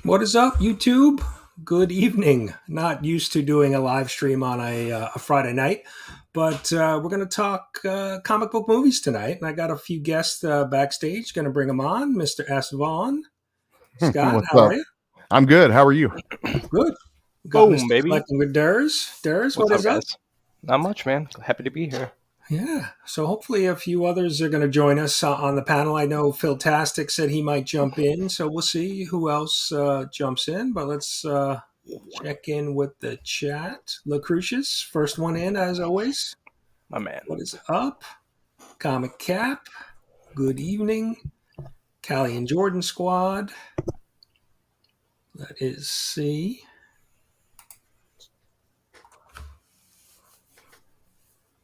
What is up, YouTube? Good evening. Not used to doing a live stream on a Friday night, but we're going to talk comic book movies tonight. And I got a few guests backstage. Going to bring them on. Mr. S. Vaughn. Scott, What's how up? are you? I'm good. How are you? Good. We got Boom, Mr. baby. Collecting with Durs. Durs, what What's is up, up? guys? Not much, man. Happy to be here. Yeah. So hopefully a few others are going to join us on the panel. I know Phil Tastic said he might jump in, so we'll see who else jumps in. But let's check in with the chat. Lucretius, first one in as always. My man. What is up? Comic Cap. Good evening. Callie and Jordan Squad. That is C.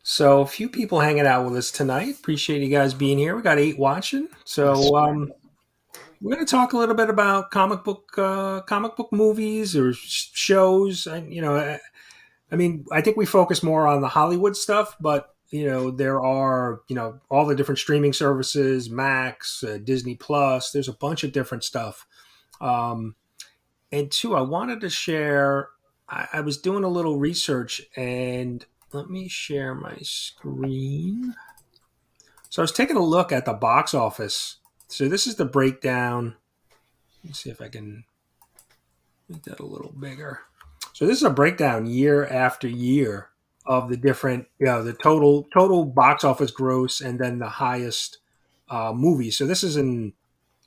So a few people hanging out with us tonight. Appreciate you guys being here. We got 8 watching. So we're going to talk a little bit about comic book movies or shows. And I mean, I think we focus more on the Hollywood stuff, but there are all the different streaming services, Max, Disney Plus. There's a bunch of different stuff. And two, I wanted to share. I was doing a little research and. Let me share my screen. So I was taking a look at the box office. So this is the breakdown. Let me see if I can make that a little bigger. So this is a breakdown year after year of the different, the total box office gross and then the highest movies. So this is in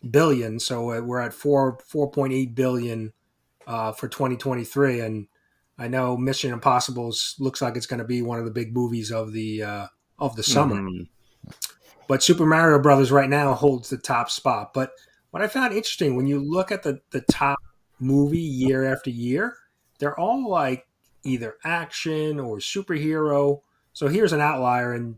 billions. So we're at 4.8 billion for 2023, and I know Mission Impossible looks like it's going to be one of the big movies of the summer. Mm-hmm. But Super Mario Brothers right now holds the top spot. But what I found interesting when you look at the top movie year after year, they're all like either action or superhero. So here's an outlier, and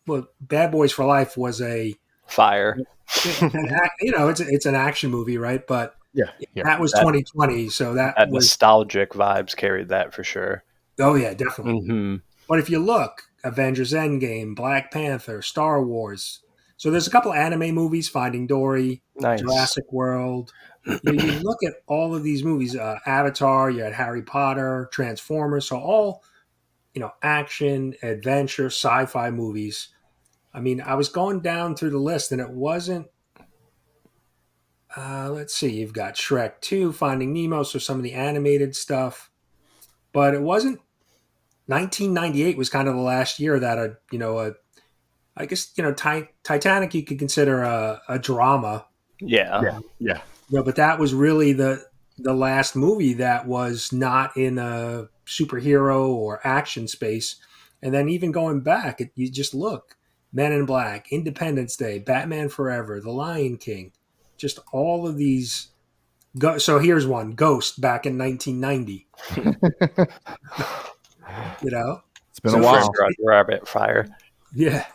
well, Bad Boys for Life was a fire. It's an action movie, right? But Yeah. that was 2020, so that was nostalgic vibes carried that for sure. Oh yeah, definitely. Mm-hmm. But if you look, Avengers Endgame, Black Panther, Star Wars. So there's a couple anime movies, Finding Dory, Nice. Jurassic World. You look at all of these movies, Avatar, you had Harry Potter, Transformers, so all, action, adventure, sci-fi movies. I mean, I was going down through the list and it wasn't, let's see, you've got Shrek 2, Finding Nemo, so some of the animated stuff. But it wasn't 1998 was kind of the last year that I guess Titanic you could consider a drama. Yeah. But that was really the last movie that was not in a superhero or action space. And then even going back, you just look, Men in Black, Independence Day, Batman Forever, The Lion King, just all of these. So here's one, Ghost back in 1990. It's been a while. Rabbit fire. Yeah.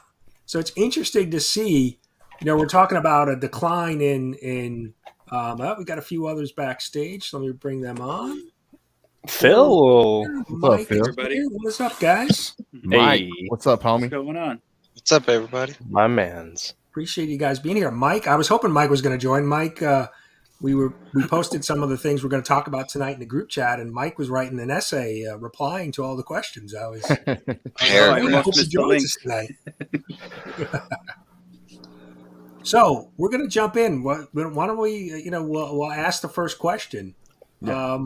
So it's interesting to see, we're talking about a decline in we got a few others backstage. So let me bring them on. Phil. Mike, up, Phil? everybody? What's up, guys? Mike, Hey. what's up, homie? What's going on? What's up, everybody? My man's. Appreciate you guys being here. Mike, I was hoping Mike was going to join. Mike, we posted some of the things we're going to talk about tonight in the group chat, and Mike was writing an essay replying to all the questions. I was Hair, I hope he joins us tonight. So we're going to jump in. Why don't we? We'll ask the first question. Yeah.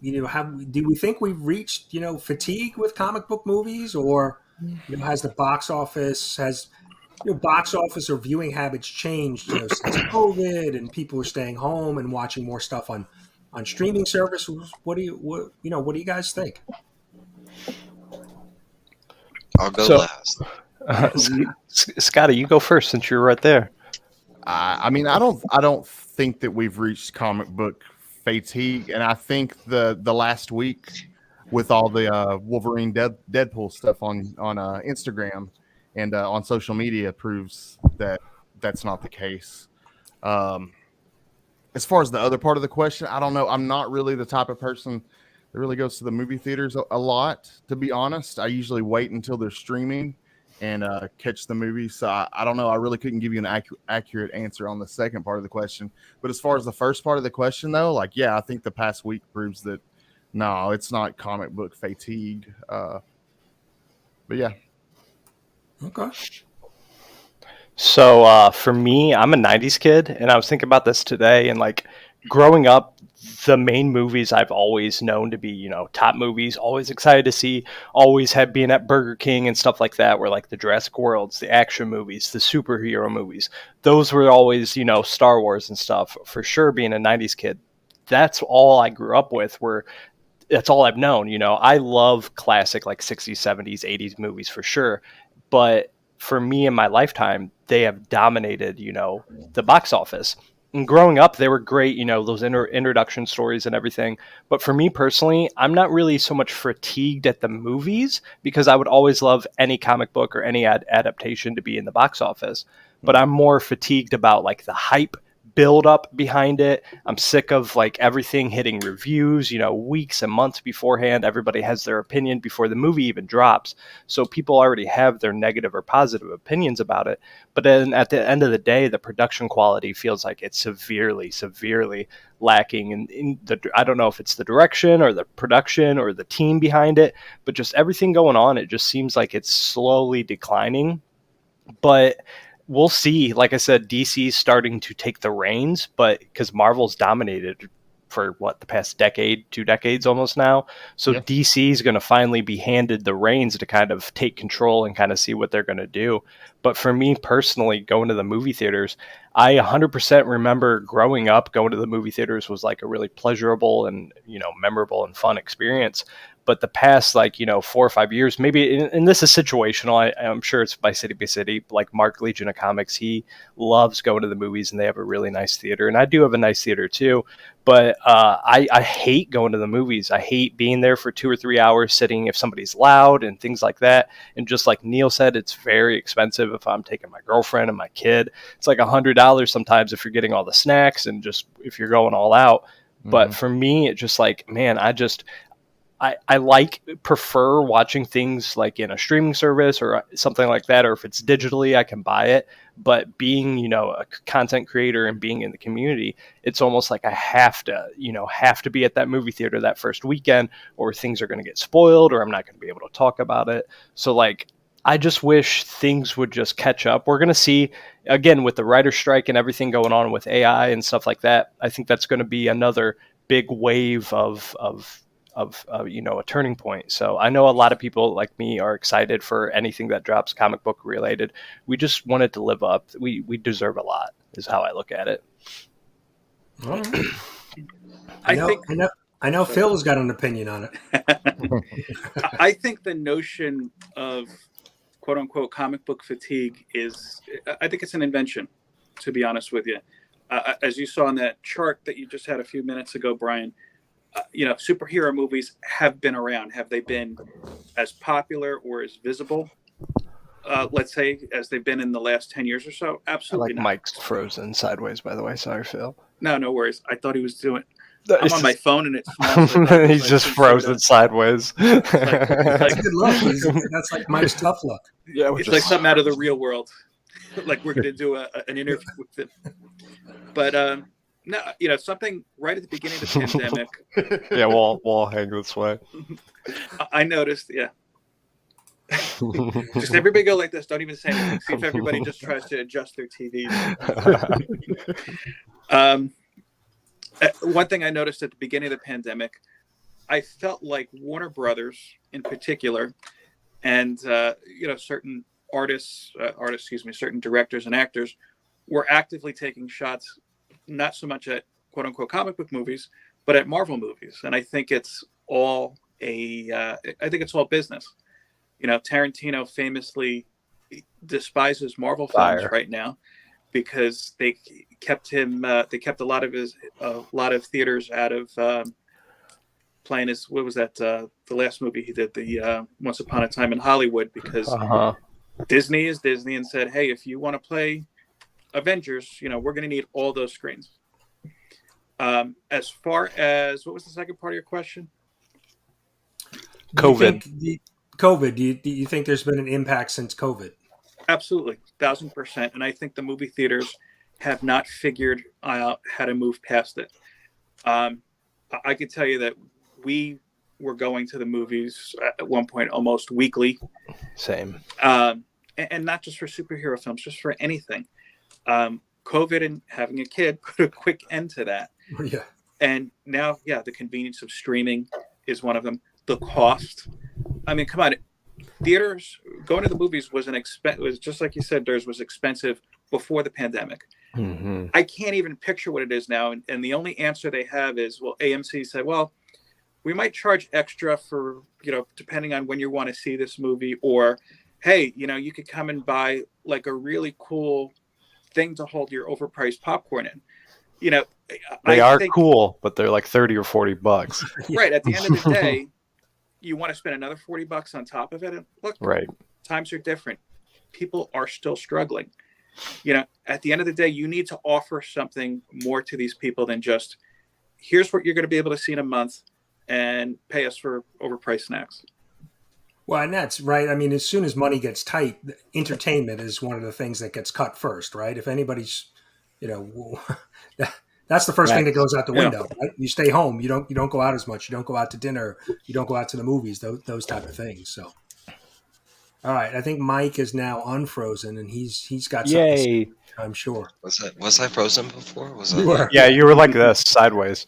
Do we think we've reached fatigue with comic book movies, or has the box office or viewing habits changed since COVID and people are staying home and watching more stuff on streaming services? What do you guys think? I'll go last. Scotty, you go first since you're right there. I mean, I don't think that we've reached comic book fatigue, and I think the last week with all the Wolverine Deadpool stuff on Instagram and on social media proves that that's not the case. As far as the other part of the question, I don't know. I'm not really the type of person that really goes to the movie theaters a lot, to be honest. I usually wait until they're streaming and catch the movie. So I don't know. I really couldn't give you an accurate answer on the second part of the question. But as far as the first part of the question, though, like, yeah, I think the past week proves that no, it's not comic book fatigue. But yeah. Okay. So for me, I'm a 90s kid, and I was thinking about this today, and like growing up, the main movies I've always known to be, top movies, always excited to see, always had being at Burger King and stuff like that, were like the Jurassic Worlds, the action movies, the superhero movies. Those were always, Star Wars and stuff. For sure, being a 90s kid, that's all I grew up with, that's all I've known. I love classic like 60s, 70s, 80s movies for sure. But for me in my lifetime, they have dominated, the box office. And growing up, they were great, those introduction stories and everything. But for me personally, I'm not really so much fatigued at the movies because I would always love any comic book or any adaptation to be in the box office. But I'm more fatigued about like the hype build up behind it. I'm sick of like everything hitting reviews, weeks and months beforehand. Everybody has their opinion before the movie even drops. So people already have their negative or positive opinions about it. But then at the end of the day, the production quality feels like it's severely, severely lacking. And I don't know if it's the direction or the production or the team behind it, but just everything going on, it just seems like it's slowly declining. But we'll see. Like I said, DC's starting to take the reins, but because Marvel's dominated for the past decade, 2 decades almost now. So yeah. DC is going to finally be handed the reins to kind of take control and kind of see what they're going to do. But for me personally, going to the movie theaters, I 100% remember growing up, going to the movie theaters was like a really pleasurable and, memorable and fun experience. But the past, 4 or 5 years, maybe, and this is situational. I'm sure it's by city, like Mark Legion of Comics. He loves going to the movies and they have a really nice theater. And I do have a nice theater too. But I hate going to the movies. I hate being there for 2 or 3 hours sitting if somebody's loud and things like that. And just like Neil said, it's very expensive if I'm taking my girlfriend and my kid. It's like $100 sometimes if you're getting all the snacks and just if you're going all out. Mm-hmm. But for me, it's just like, man, I prefer watching things like in a streaming service or something like that, or if it's digitally, I can buy it. But being, a content creator and being in the community, it's almost like I have to be at that movie theater that first weekend, or things are going to get spoiled, or I'm not going to be able to talk about it. So I just wish things would just catch up. We're going to see, again, with the writer's strike and everything going on with AI and stuff like that, I think that's going to be another big wave of a turning point. So I know a lot of people like me are excited for anything that drops comic book related. We just want it to live up. We deserve a lot is how I look at it. I know Phil's got an opinion on it. I think the notion of quote unquote comic book fatigue I think it's an invention, to be honest with you. As you saw in that chart that you just had a few minutes ago, Brian, superhero movies have been around. Have they been as popular or as visible, let's say, as they've been in the last 10 years or so? Absolutely not. Mike's frozen sideways, by the way. Sorry, Phil. No worries. I thought he was doing... I'm on my phone and it's small. So he's just frozen sideways. That's good luck. That's like Mike's tough luck. Yeah, it's like something out of the real world. Like we're going to do an interview with him. But... no, something right at the beginning of the pandemic. Yeah, we'll hang this way. I noticed, yeah. Just everybody go like this. Don't even say anything. See if everybody just tries to adjust their TVs. One thing I noticed at the beginning of the pandemic, I felt like Warner Brothers in particular, and certain certain directors and actors were actively taking shots, not so much at quote unquote comic book movies, but at Marvel movies. And I think it's all business. Tarantino famously despises Marvel films right now because they kept a lot of theaters out of playing his, what was that? The last movie he did, the Once Upon a Time in Hollywood, because Disney is Disney and said, hey, if you want to play Avengers, we're going to need all those screens. As far as, what was the second part of your question? COVID. COVID, do you think there's been an impact since COVID? Absolutely, 1,000%. And I think the movie theaters have not figured out how to move past it. I could tell you that we were going to the movies at one point almost weekly. Same. And not just for superhero films, just for anything. COVID and having a kid put a quick end to that. Yeah. And now, yeah, the convenience of streaming is one of them. The cost. I mean, come on. Theaters, going to the movies was was just like you said, theirs was expensive before the pandemic. Mm-hmm. I can't even picture what it is now. And the only answer they have is, well, AMC said, well, we might charge extra for, depending on when you want to see this movie, or, hey, you could come and buy like a really cool thing to hold your overpriced popcorn in. They are cool, but they're like $30 or $40. Right. At the end of the day, you want to spend another $40 on top of it. And look, right. Times are different. People are still struggling. At the end of the day, you need to offer something more to these people than just, here's what you're going to be able to see in a month and pay us for overpriced snacks. Well, and that's right. I mean, as soon as money gets tight, entertainment is one of the things that gets cut first, right? If anybody's, that's the first thing that goes out the window. Right? You stay home. You don't go out as much. You don't go out to dinner. You don't go out to the movies. Those type of things. So, all right. I think Mike is now unfrozen, and he's got something. Yay! To say, I'm sure. Was I frozen before? Was You were. Yeah, you were like this sideways.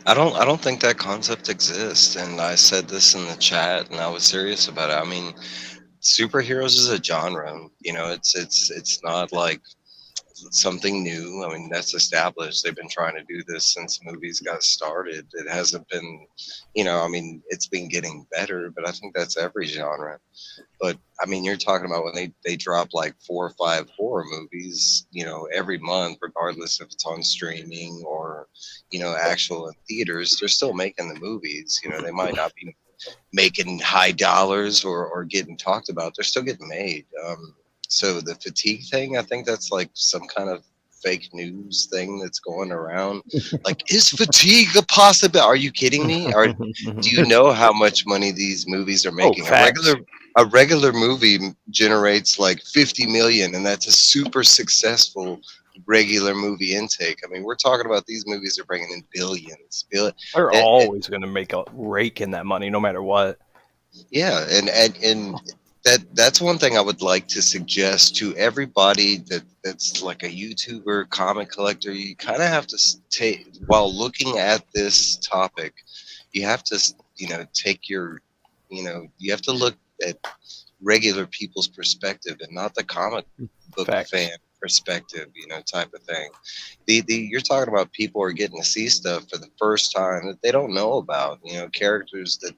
I don't think that concept exists, and I said this in the chat, and I was serious about it. I mean, superheroes is a genre. It's not like something new. I mean, that's established. They've been trying to do this since movies got started. It hasn't been, it's been getting better, but I think that's every genre. But I mean, you're talking about when they drop like 4 or 5 horror movies, every month, regardless if it's on streaming or, actual in theaters, they're still making the movies. They might not be making high dollars or getting talked about. They're still getting made. So the fatigue thing, I think that's like some kind of fake news thing that's going around. Like, is fatigue a possibility? Are you kidding me? Or do you know how much money these movies are making? A regular movie generates like 50 million, and that's a super successful regular movie intake. I mean, we're talking about these movies are bringing in billions. They're always going to make a rake in that money, no matter what. Yeah, and that's one thing I would like to suggest to everybody that's like a YouTuber, comic collector. You kind of have to take, while looking at this topic, you have to, take your, you have to look at regular people's perspective and not the comic book fan perspective, type of thing. You're talking about people are getting to see stuff for the first time that they don't know about, characters that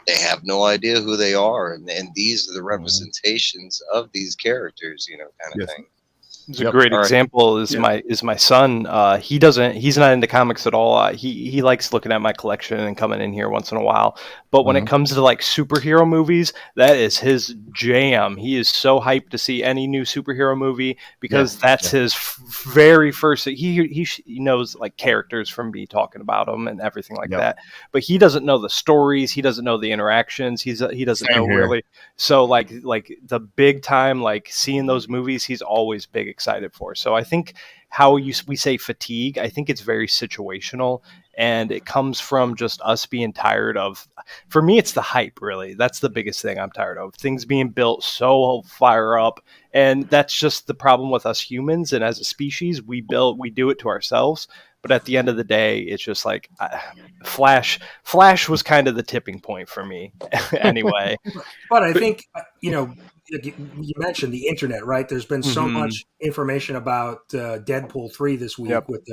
they have no idea who they are, and these are the representations of these characters, kind of thing. It's a great example is my son. He's not into comics at all. He likes looking at my collection and coming in here once in a while. But when it comes to like superhero movies, that is his jam. He is so hyped to see any new superhero movie because that's his very first. He knows like characters from me talking about them and everything like that. But he doesn't know the stories. He doesn't know the interactions. He doesn't know really. So like the big time, like seeing those movies, he's always big excited for. So I think we say fatigue, I think it's very situational, and it comes from just us being tired of, for me, it's the hype, really. That's the biggest thing I'm tired of. Things being built so fire up, and that's just the problem with us humans, and as a species, we do it to ourselves. But at the end of the day, it's just like Flash was kind of the tipping point for me anyway. But I think, you mentioned the internet, right? There's been so much information about Deadpool 3 this week with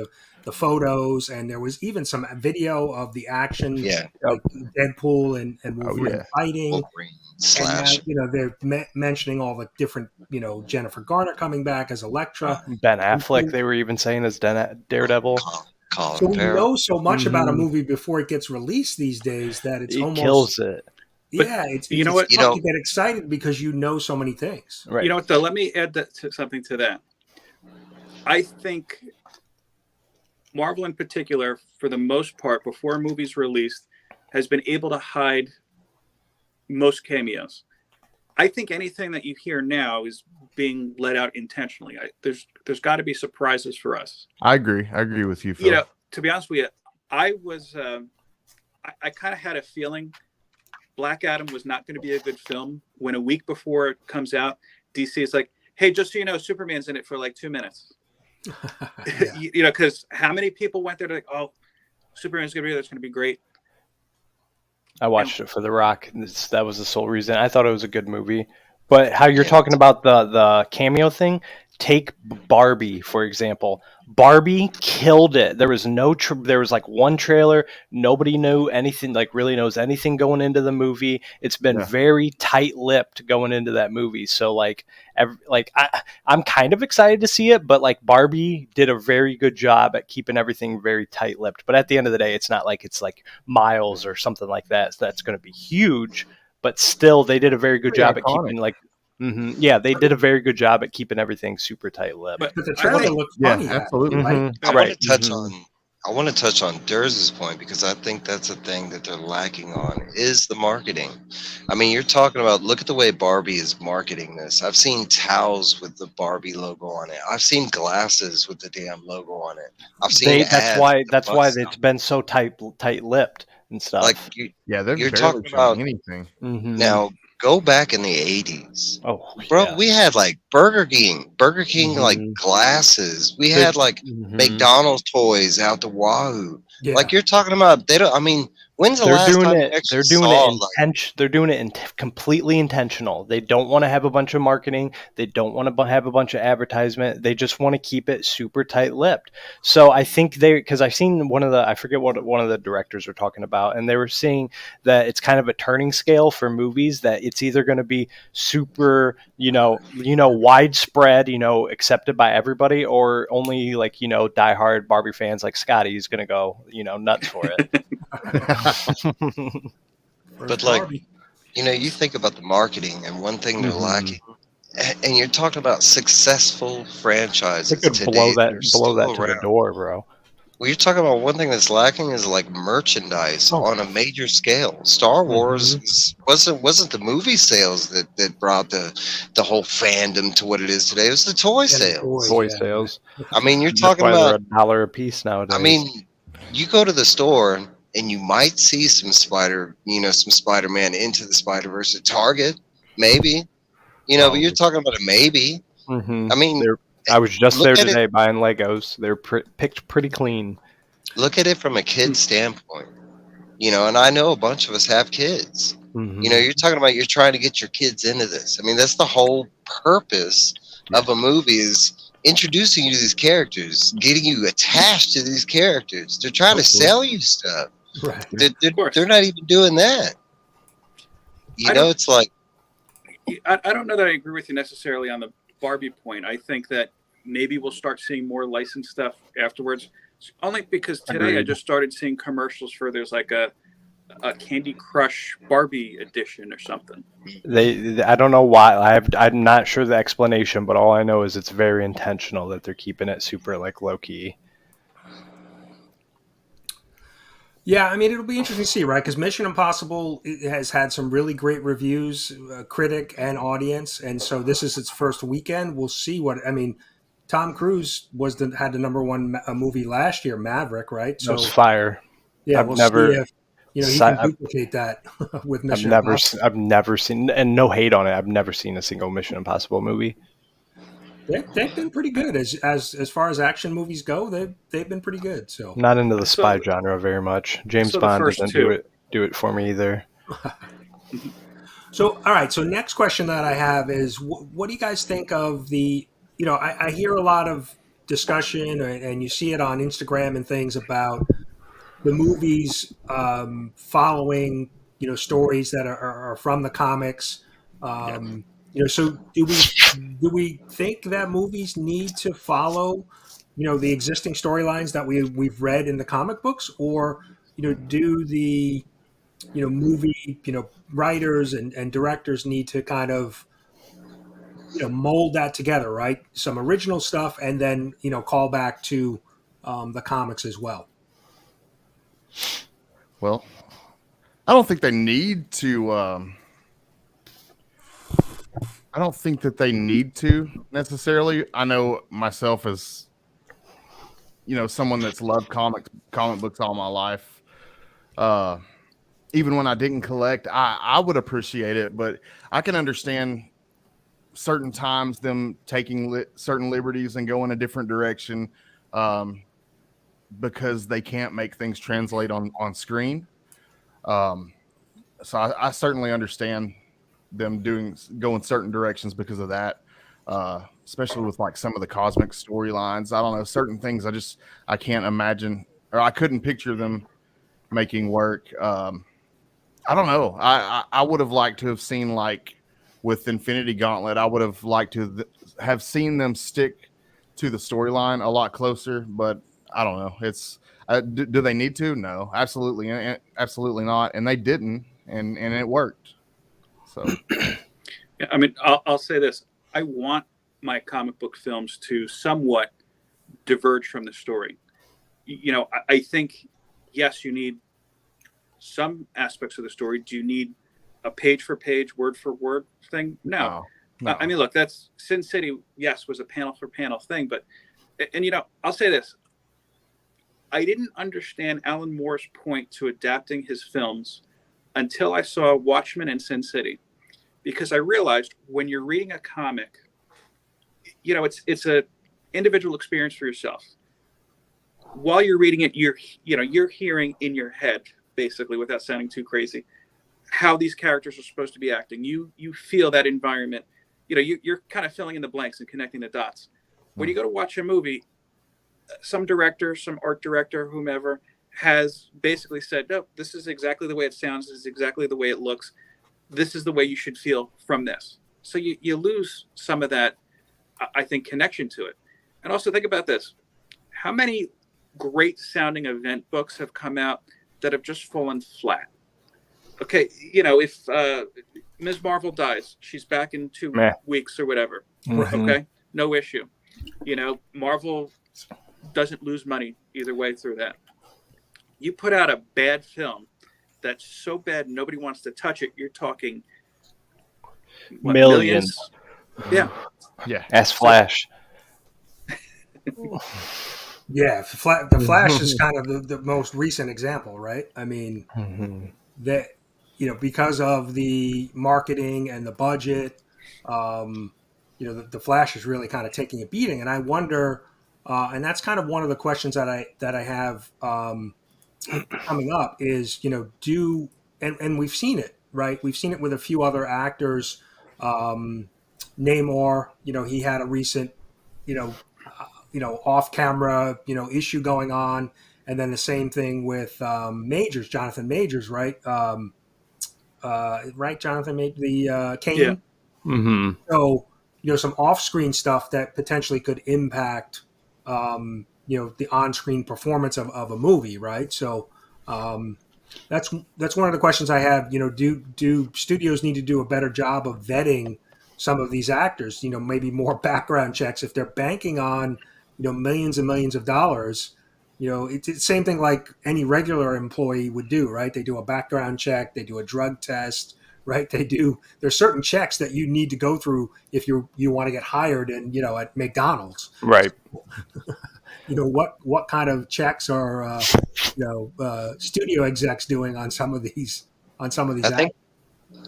the photos, and there was even some video of the action, like Deadpool and Wolverine fighting. Wolverine slash. And now, they're mentioning all the different, Jennifer Garner coming back as Elektra. Ben Affleck, they were even saying as Daredevil. So we know so much about a movie before it gets released these days that it almost kills it. Yeah, it's tough to get excited because you know so many things. Right. You know what, though? Let me add something to that. I think Marvel in particular, for the most part, before movies released, has been able to hide most cameos. I think anything that you hear now is being let out intentionally. There's got to be surprises for us. I agree with you, Phil. You know, to be honest with you, I was I kind of had a feeling Black Adam was not going to be a good film when a week before it comes out, DC is like, hey, just so you know, Superman's in it for like 2 minutes. Yeah. You know, because how many people went there to like, oh, Superman's going to be there, it's going to be great. I watched it for The Rock. That was the sole reason. I thought it was a good movie. But how you're talking about the cameo thing, take Barbie, for example. Barbie killed it. There was there was like one trailer. Nobody knew anything, like really knows anything going into the movie. It's been very tight-lipped going into that movie. So like, I'm kind of excited to see it, but like Barbie did a very good job at keeping everything very tight-lipped. But at the end of the day, it's not like it's like Miles or something like that. So that's going to be huge. But still, they did a very good job at keeping like, yeah, they did a very good job at keeping everything super tight-lipped. But the trailer looks funny. Absolutely. Right? I want to touch on Durz's point, because I think that's a thing that they're lacking on is the marketing. I mean, you're talking about, look at the way Barbie is marketing this. I've seen towels with the Barbie logo on it. I've seen glasses with the damn logo on it. I've seen that's why it's been so tight-lipped and stuff. Like you're talking about anything. Now. Go back in the 80s. Oh, bro, yeah. we had like Burger King like glasses. We had like McDonald's toys out the wahoo. Yeah. Like you're talking about, they don't. I mean, when's the last time you actually they're doing it completely intentional. They don't want to have a bunch of marketing. They don't want to have a bunch of advertisement. They just want to keep it super tight-lipped. So I think because I've seen I forget what one of the directors were talking about, and they were saying that it's kind of a turning scale for movies, that it's either going to be super, widespread, accepted by everybody, or only like, diehard Barbie fans like Scotty is going to go, nuts for it. But like, you think about the marketing, and one thing they're lacking, and you're talking about successful franchises. They could blow that to the door, bro. Well, you're talking about one thing that's lacking is like merchandise on a major scale. Star Wars wasn't the movie sales that brought the whole fandom to what it is today. It was the toy sales. Toy sales. I mean, you're That's talking why about they're $1 a piece nowadays. I mean, you go to the store and you might see some Spider-Man Into the Spider-Verse at Target, maybe. But you're talking about a maybe. Mm-hmm. I mean, I was just there today buying Legos. They're picked pretty clean. Look at it from a kid's standpoint, and I know a bunch of us have kids. Mm-hmm. You're talking about you're trying to get your kids into this. I mean, that's the whole purpose of a movie, is introducing you to these characters, getting you attached to these characters. They're trying to sell you stuff. Right. They're not even doing that. It's like, I don't know that I agree with you necessarily on the Barbie point. I think that maybe we'll start seeing more licensed stuff afterwards. Only because today I just started seeing commercials for there's like a Candy Crush Barbie edition or something. I don't know why. I'm not sure the explanation, but all I know is it's very intentional that they're keeping it super like low key. Yeah, I mean, it'll be interesting to see, right? Because Mission Impossible has had some really great reviews, critic and audience, and so this is its first weekend. We'll see Tom Cruise had the number one movie last year, Maverick, right? So it's fire. Yeah, we'll see if he can duplicate that with Mission Impossible. I've never seen, and no hate on it, I've never seen a single Mission Impossible movie. They've been pretty good as far as action movies go. They've been pretty good. So not into the spy genre very much. James Bond doesn't do it for me either. So all right. So next question that I have is, what do you guys think of the? I hear a lot of discussion, and you see it on Instagram and things about the movies following stories that are from the comics. So do we think that movies need to follow, the existing storylines that we've read in the comic books, or, do the, movie, writers and directors need to kind of, mold that together, right? Some original stuff, and then, call back to the comics as well. Well, I don't think they need to. I don't think that they need to necessarily. I know myself as, someone that's loved comic books all my life. Even when I didn't collect, I would appreciate it, but I can understand certain times them taking certain liberties and going a different direction, because they can't make things translate on screen. So I certainly understand them going certain directions because of that, especially with like some of the cosmic storylines. I don't know, certain things I can't imagine, or I couldn't picture them making work. I don't know. I would have liked to have seen, like with Infinity Gauntlet, I would have liked to have seen them stick to the storyline a lot closer, but I don't know. It's do they need to? No, absolutely not, and they didn't, and it worked. So, Yeah, I mean, I'll say this: I want my comic book films to somewhat diverge from the story. I think yes, you need some aspects of the story. Do you need a page for page, word for word thing? No. I mean, look, that's Sin City. Yes, was a panel for panel thing, but I'll say this: I didn't understand Alan Moore's point to adapting his films until I saw Watchmen and Sin City, because I realized when you're reading a comic, it's a individual experience for yourself. While you're reading it, you're hearing in your head, basically, without sounding too crazy, how these characters are supposed to be acting. You feel that environment. You're kind of filling in the blanks and connecting the dots. When you go to watch a movie, some director, some art director, whomever, has basically said, no, this is exactly the way it sounds. This is exactly the way it looks. This is the way you should feel from this. So you lose some of that, I think, connection to it. And also think about this. How many great sounding event books have come out that have just fallen flat? Okay, if Ms. Marvel dies, she's back in 2 weeks or whatever. Mm-hmm. Okay, no issue. Marvel doesn't lose money either way through that. You put out a bad film that's so bad nobody wants to touch it, you're talking millions. Yeah. As Flash. Yeah, the Flash is kind of the most recent example, right? I mean, that because of the marketing and the budget, the Flash is really kind of taking a beating, and I wonder, and that's kind of one of the questions that I have coming up is, and we've seen it, right? We've seen it with a few other actors. Namor, he had a recent, off camera, issue going on. And then the same thing with Majors, Jonathan Majors, right? Right, Jonathan made the Kane. Yeah. Mm-hmm. So, some off-screen stuff that potentially could impact, the on-screen performance of a movie, right? So that's one of the questions I have. Do studios need to do a better job of vetting some of these actors? Maybe more background checks if they're banking on millions and millions of dollars. It's the same thing like any regular employee would do, right? They do a background check, they do a drug test, right? There's certain checks that you need to go through if you want to get hired at McDonald's. Right. What kind of checks are studio execs doing on some of these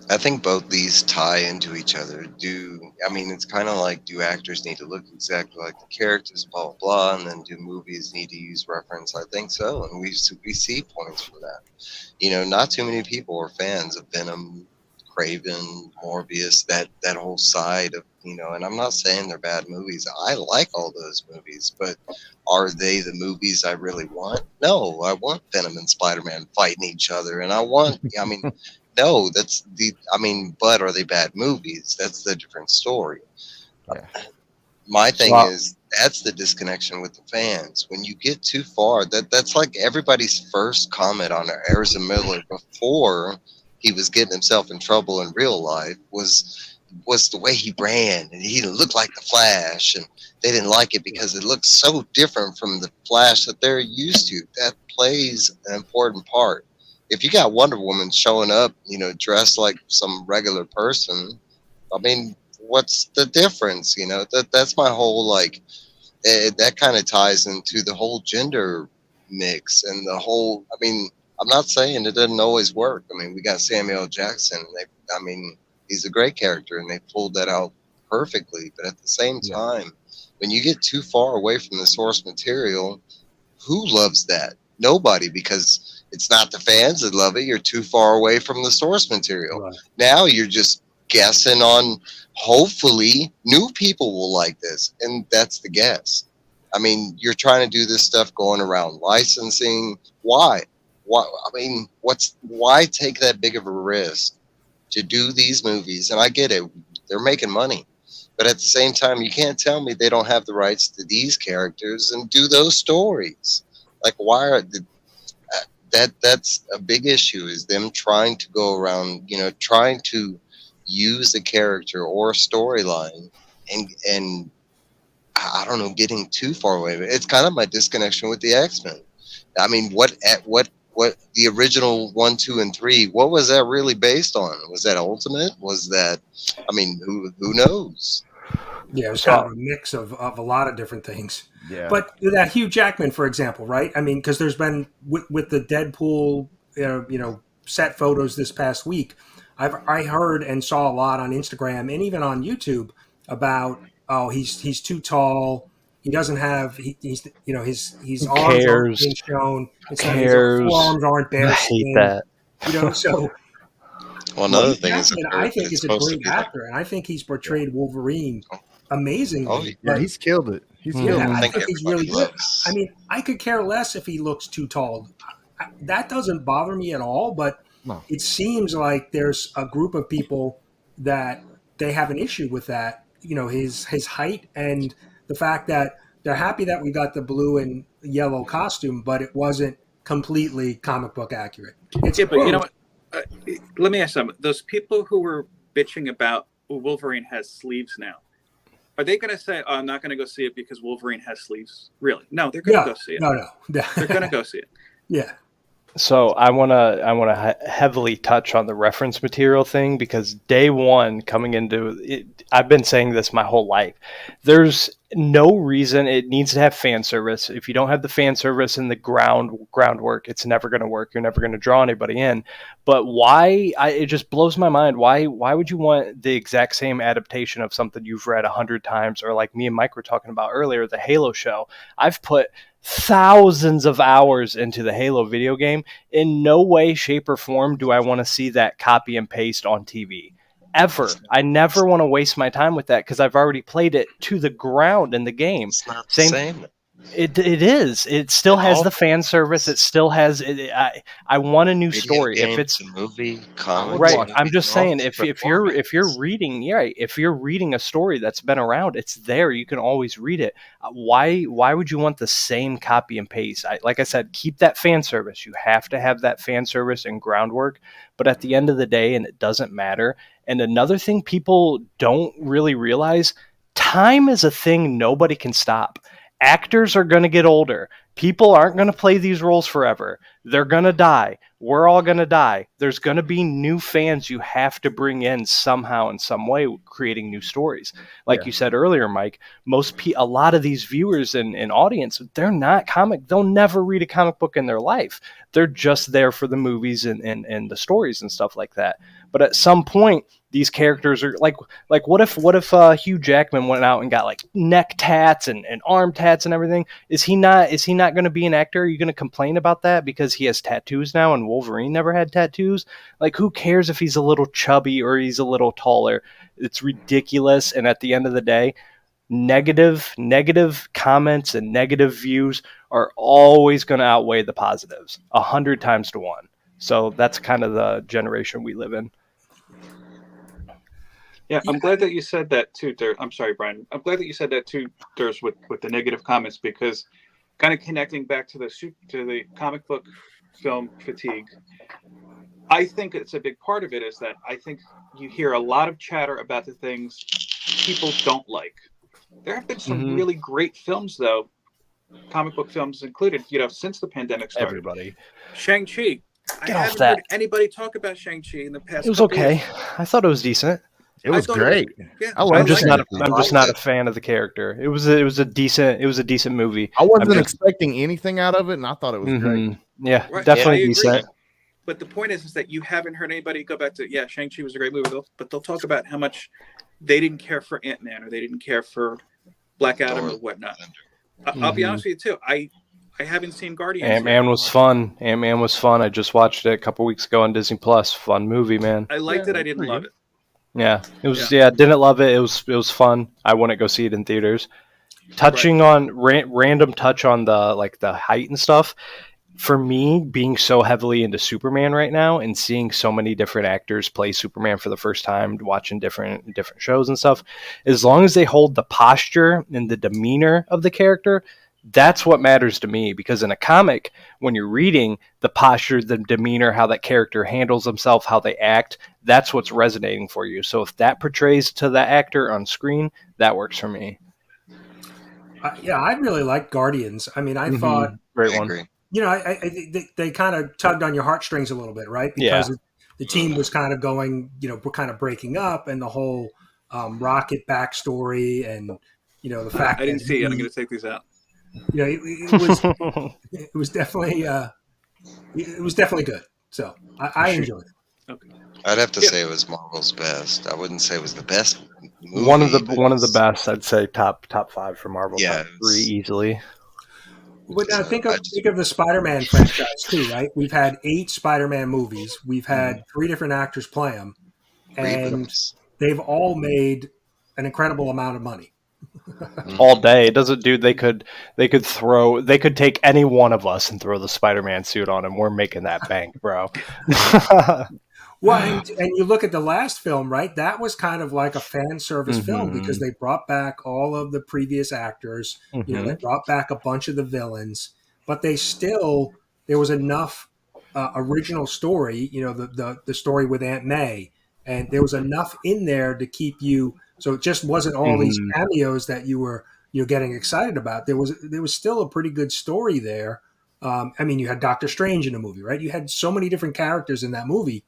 I think both these tie into each other. It's kind of like, do actors need to look exactly like the characters, blah, blah, blah, and then do movies need to use reference? I think so, and we see points for that. Not too many people are fans of Venom, Craven, Morbius, that whole side of, and I'm not saying they're bad movies. I like all those movies, but are they the movies I really want? No, I want Venom and Spider-Man fighting each other, and no, but are they bad movies? That's the different story. Yeah. My thing is, that's the disconnection with the fans. When you get too far, that's like everybody's first comment on Ezra Miller before he was getting himself in trouble in real life was the way he ran, and he didn't look like the Flash, and they didn't like it because it looks so different from the Flash that they're used to. That plays an important part. if you got Wonder Woman showing up, dressed like some regular person, I mean, what's the difference? That's my whole like. That kind of ties into the whole gender mix and the whole. I mean, I'm not saying it doesn't always work. I mean, we got Samuel L. Jackson. He's a great character, and they pulled that out perfectly. But at the same time, when you get too far away from the source material, who loves that? Nobody, because it's not the fans that love it. You're too far away from the source material. Right. Now you're just guessing on, hopefully new people will like this, and that's the guess. I mean, you're trying to do this stuff going around licensing. Why? I mean, why take that big of a risk to do these movies? And I get it, they're making money, but at the same time, you can't tell me they don't have the rights to these characters and do those stories. Like, why are that's a big issue, is them trying to go around, trying to use a character or a storyline and I don't know, getting too far away. It's kind of my disconnection with the X-Men. I mean, what the original 1, 2, and 3, what was that really based on? Was that Ultimate? Was that, I mean, who knows? Yeah, it was kind of a mix of a lot of different things. Yeah. But that Hugh Jackman, for example, right? I mean, because there's been with the Deadpool, set photos this past week. I heard and saw a lot on Instagram and even on YouTube about, he's too tall. He doesn't have his arms aren't being shown. It's like his forearms aren't bare. I hate that. So. Well, another thing is, I think he's a great actor, and I think he's portrayed Wolverine amazingly. Oh, yeah, he's killed it. I think he's really good. I mean, I could care less if he looks too tall. That doesn't bother me at all, but it seems like there's a group of people that they have an issue with that, his height and the fact that they're happy that we got the blue and yellow costume, but it wasn't completely comic book accurate. But you know what? Let me ask something. Those people who were bitching about Wolverine has sleeves now, are they going to say, I'm not going to go see it because Wolverine has sleeves? Really? No, they're going to go see it. No. They're going to go see it. Yeah. So I want to heavily touch on the reference material thing, because day one coming into it, I've been saying this my whole life. There's no reason it needs to have fan service. If you don't have the fan service and the groundwork, it's never going to work. You're never going to draw anybody in. But why? It just blows my mind. Why would you want the exact same adaptation of something you've read 100 times, or like me and Mike were talking about earlier, the Halo show? I've put thousands of hours into the Halo video game. In no way, shape, or form do I want to see that copy and paste on TV. Ever. I never want to waste my time with that, because I've already played it to the ground in the game. It's not the same. It is. It still has the fan service. It still has. I want a new story. If it's a movie, comic, right, I'm just saying, if you're reading a story that's been around, it's there. You can always read it. Why would you want the same copy and paste? Like I said, keep that fan service. You have to have that fan service and groundwork. But at the end of the day, and it doesn't matter. And another thing people don't really realize: time is a thing nobody can stop. Actors are going to get older. People aren't going to play these roles forever. They're going to die. We're all going to die. There's going to be new fans you have to bring in somehow, in some way, creating new stories. Like you said earlier, Mike, a lot of these viewers and audience, they're not they'll never read a comic book in their life. They're just there for the movies and the stories and stuff like that. But at some point, these characters are like what if Hugh Jackman went out and got like neck tats and arm tats and everything? Is he not going to be an actor? Are you going to complain about that because he has tattoos now and Wolverine never had tattoos? Like, who cares if he's a little chubby or he's a little taller? It's ridiculous. And at the end of the day, negative comments and negative views are always going to outweigh the positives 100 times to 1. So that's kind of the generation we live in. Yeah, I'm glad that you said that too, Durs. I'm sorry, Brian. I'm glad that you said that too, Durs, with the negative comments, because kind of connecting back to the comic book film fatigue, I think it's a big part of it is that I think you hear a lot of chatter about the things people don't like. There have been some really great films, though, comic book films included, since the pandemic started. Everybody. Shang-Chi, Get I off haven't that. heard anybody talk about Shang-Chi in the past. It was couple okay. years. I thought it was decent. It was thought great. Yeah, I love I'm just not. Shang-Chi. I'm just not a fan of the character. It was a decent movie. I wasn't just- expecting anything out of it, and I thought it was great. Yeah, Right. definitely I agree. decent. But the point is that you haven't heard anybody go back to, Shang-Chi was a great movie, but they'll talk about how much they didn't care for Ant-Man or they didn't care for Black Adam or whatnot. I'll be honest with you too. I haven't seen Guardians. Ant-Man was fun. Ant-Man was fun. I just watched it a couple weeks ago on Disney Plus. Fun movie, man. I liked it. I didn't love it. Yeah, it was. Yeah, didn't love it. It was fun. I wouldn't go see it in theaters. Touching on random touch on the height and stuff. For me, being so heavily into Superman right now and seeing so many different actors play Superman for the first time, watching different shows and stuff, as long as they hold the posture and the demeanor of the character, that's what matters to me. Because in a comic, when you're reading, the posture, the demeanor, how that character handles himself, how they act, that's what's resonating for you. So if that portrays to the actor on screen, that works for me. I really liked Guardians. I mean, I thought great I one. agree. They kind of tugged on your heartstrings a little bit, right? Because the team was kind of going, we're kind of breaking up, and the whole Rocket backstory, and the fact I didn't that see it. I'm going to take these out. it was definitely good. So I enjoyed it. Okay. I'd have to say it was Marvel's best. I wouldn't say it was the best movie. One of the but best. I'd say top 5 for Marvel. Yeah, top 3 easily. But now think of the Spider-Man franchise too, right? We've had 8 Spider-Man movies. We've had 3 different actors play them, and they've all made an incredible amount of money. All day. It doesn't do. They could take any one of us and throw the Spider-Man suit on him. We're making that bank, bro. Well, and you look at the last film, right? That was kind of like a fan service film because they brought back all of the previous actors. They brought back a bunch of the villains, but there was enough original story. The story with Aunt May, and there was enough in there to keep you. So it just wasn't all these cameos that you were getting excited about. There was still a pretty good story there. I mean, you had Doctor Strange in the movie, right? You had so many different characters in that movie.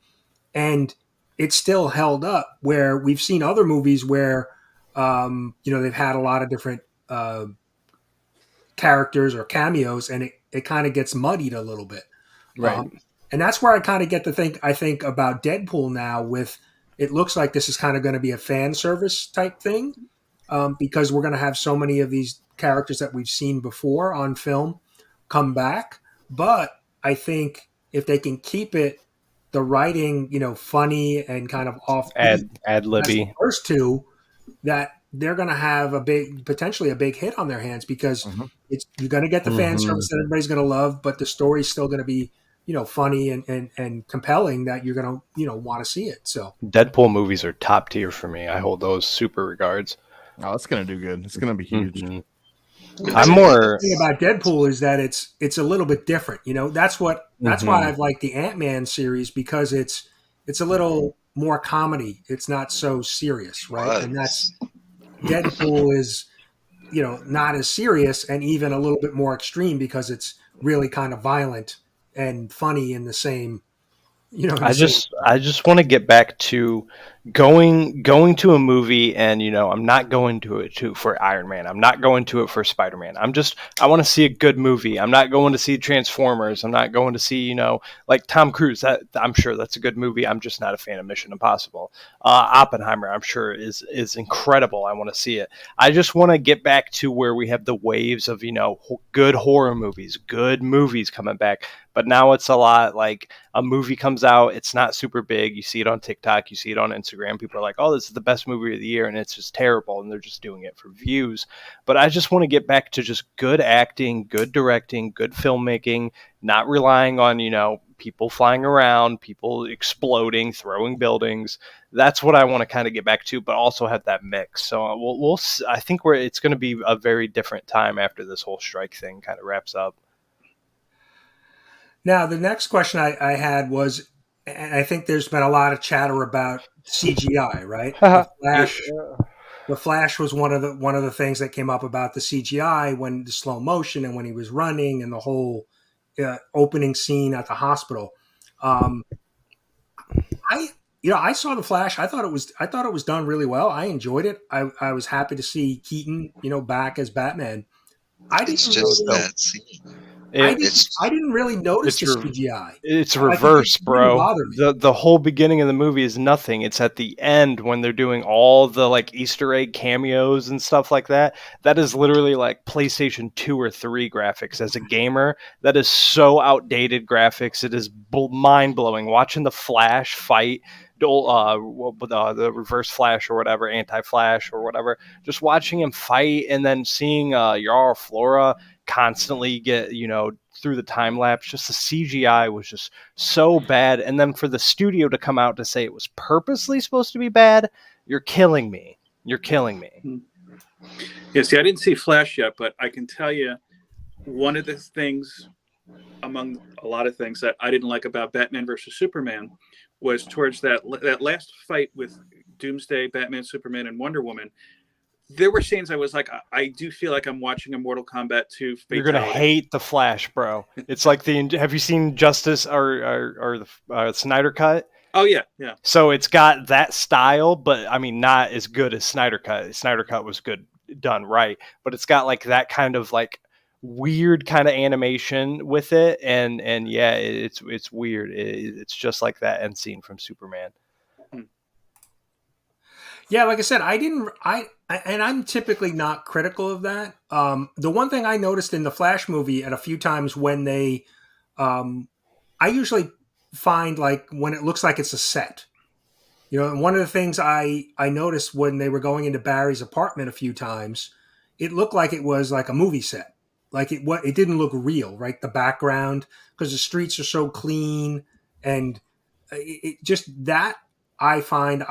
And it still held up, where we've seen other movies where, they've had a lot of different characters or cameos, and it kind of gets muddied a little bit. Right. And that's where I kind of get to think about Deadpool now with, it looks like this is kind of going to be a fan service type thing because we're going to have so many of these characters that we've seen before on film come back. But I think if they can keep the writing, funny and kind of off ad libby. First 2, that they're going to have potentially a big hit on their hands because you're going to get the fan service that everybody's going to love, but the story's still going to be, funny and compelling that you're going to, want to see it. So Deadpool movies are top tier for me. I hold those super regards. Oh, it's gonna do good. It's gonna be huge. I'm more. The thing about Deadpool is that it's a little bit different. That's why I've liked the Ant-Man series, because it's a little more comedy. It's not so serious, right? And that's Deadpool is, not as serious and even a little bit more extreme because it's really kind of violent and funny in the same. I just want to get back to going to a movie, and I'm not going to it for Iron Man. I'm not going to it for Spider-Man. I want to see a good movie. I'm not going to see Transformers. I'm not going to see like Tom Cruise. I'm sure that's a good movie. I'm just not a fan of Mission Impossible. Oppenheimer, I'm sure is incredible. I want to see it. I just want to get back to where we have the waves of good horror movies, good movies coming back. But now it's a lot like a movie comes out, it's not super big. You see it on TikTok, you see it on Instagram. People are like, oh, this is the best movie of the year, and it's just terrible, and they're just doing it for views. But I just want to get back to just good acting, good directing, good filmmaking, not relying on, people flying around, people exploding, throwing buildings. That's what I want to kind of get back to, but also have that mix. So we'll I think it's going to be a very different time after this whole strike thing kind of wraps up. Now, the next question I had was, and I think there's been a lot of chatter about CGI, right? The Flash was one of the things that came up about the CGI, when the slow motion and when he was running and the whole opening scene at the hospital. Um, I I saw the Flash. I thought it was done really well. I enjoyed it. I was happy to see Keaton, back as Batman. I It's didn't just really that scene. It, I didn't really notice it's the your CGI. It's Like reverse, it didn't bro. bother me. The whole beginning of the movie is nothing. It's at the end when they're doing all the like Easter egg cameos and stuff like that. That is literally like PlayStation 2 or 3 graphics. As a gamer, that is so outdated graphics. It is mind blowing. Watching the Flash fight, the Reverse Flash or whatever, Anti Flash or whatever. Just watching him fight and then seeing Yara Flora constantly get through the time lapse. Just the CGI was just so bad, and then for the studio to come out to say it was purposely supposed to be bad, you're killing me. You're killing me. Yeah, see, I didn't see Flash yet, but I can tell you one of the things, among a lot of things that I didn't like about Batman versus Superman, was towards that last fight with Doomsday, Batman, Superman, and Wonder Woman. There were scenes I was like, I do feel like I'm watching a Mortal Kombat 2 fatality. You're gonna hate the Flash, bro. It's like have you seen Justice or the Snyder Cut? Oh yeah, yeah. So it's got that style, but I mean, not as good as Snyder Cut. Snyder Cut was good, done right, but it's got like that kind of like weird kind of animation with it, and yeah, it's weird. It's just like that end scene from Superman. Yeah, like I said, and I'm typically not critical of that. The one thing I noticed in the Flash movie at a few times when I usually find like when it looks like it's a set. And one of the things I noticed when they were going into Barry's apartment a few times, it looked like it was like a movie set. Like it didn't look real, right? The background, because the streets are so clean, and it just that I find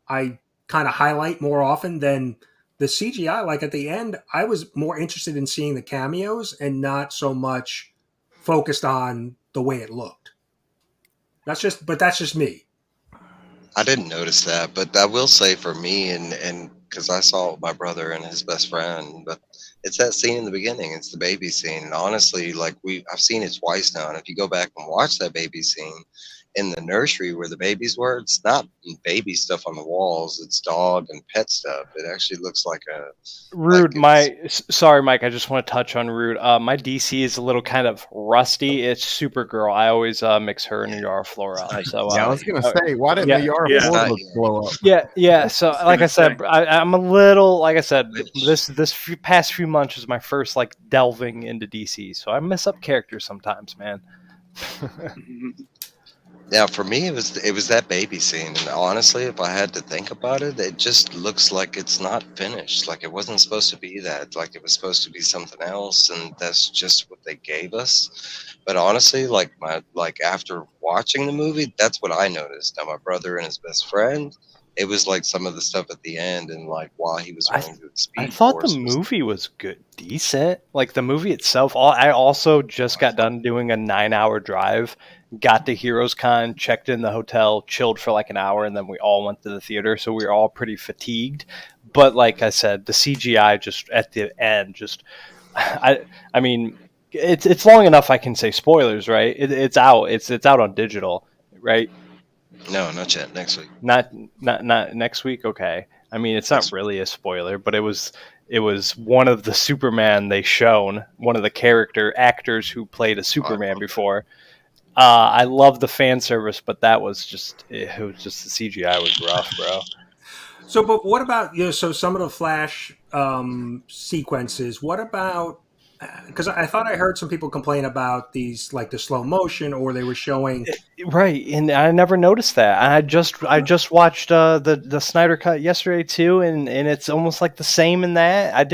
I kind of highlight more often than the CGI. Like at the end, I was more interested in seeing the cameos and not so much focused on the way it looked. That's just me. I didn't notice that, but I will say for me, and because I saw it with my brother and his best friend, but it's that scene in the beginning. It's the baby scene, and honestly, like I've seen it twice now, and if you go back and watch that baby scene in the nursery where the babies were, it's not baby stuff on the walls. It's dog and pet stuff. It actually looks like a Rude. Sorry, Mike. I just want to touch on Rude. My DC is a little kind of rusty. It's Supergirl. I always mix her and Yara Flora. So I was gonna say, why didn't the Yara Flora blow up? Yeah. So, like I said, I'm a little, like I said, this past few months is my first like delving into DC. So I mess up characters sometimes, man. Yeah, for me, it was that baby scene, and honestly, if I had to think about it, it just looks like it's not finished. Like it wasn't supposed to be that. Like it was supposed to be something else, and that's just what they gave us. But honestly, like after watching the movie, that's what I noticed. Now my brother and his best friend, it was like some of the stuff at the end, and like while he was running through the speed. I thought the movie was good, decent. Like the movie itself. I also just got done doing a 9-hour drive. Got to Heroes Con, checked in the hotel, chilled for like an hour, and then we all went to the theater. So we were all pretty fatigued. But like I said, the CGI just at the end, I mean, it's long enough. I can say spoilers, right? It's out. It's out on digital, right? No, not yet. Next week. Not next week. Okay. I mean, it's not really a spoiler, but it was one of the Superman they shown, one of the actors who played a Superman before. I love the fan service, but it was just the CGI was rough, bro. So, but what about so some of the Flash sequences? What about? Because I thought I heard some people complain about these, like the slow motion, or they were showing right, and I never noticed that. I just watched the Snyder Cut yesterday too, and it's almost like the same in that.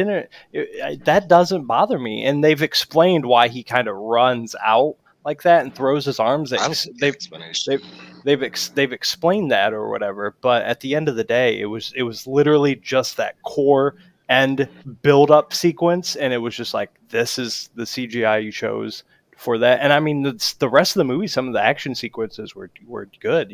That doesn't bother me, and they've explained why he kind of runs out like that and throws his arms. They've explained that or whatever, but at the end of the day, it was literally just that core end build up sequence, and it was just like, this is the CGI you chose for that. And I mean, the rest of the movie, some of the action sequences were good,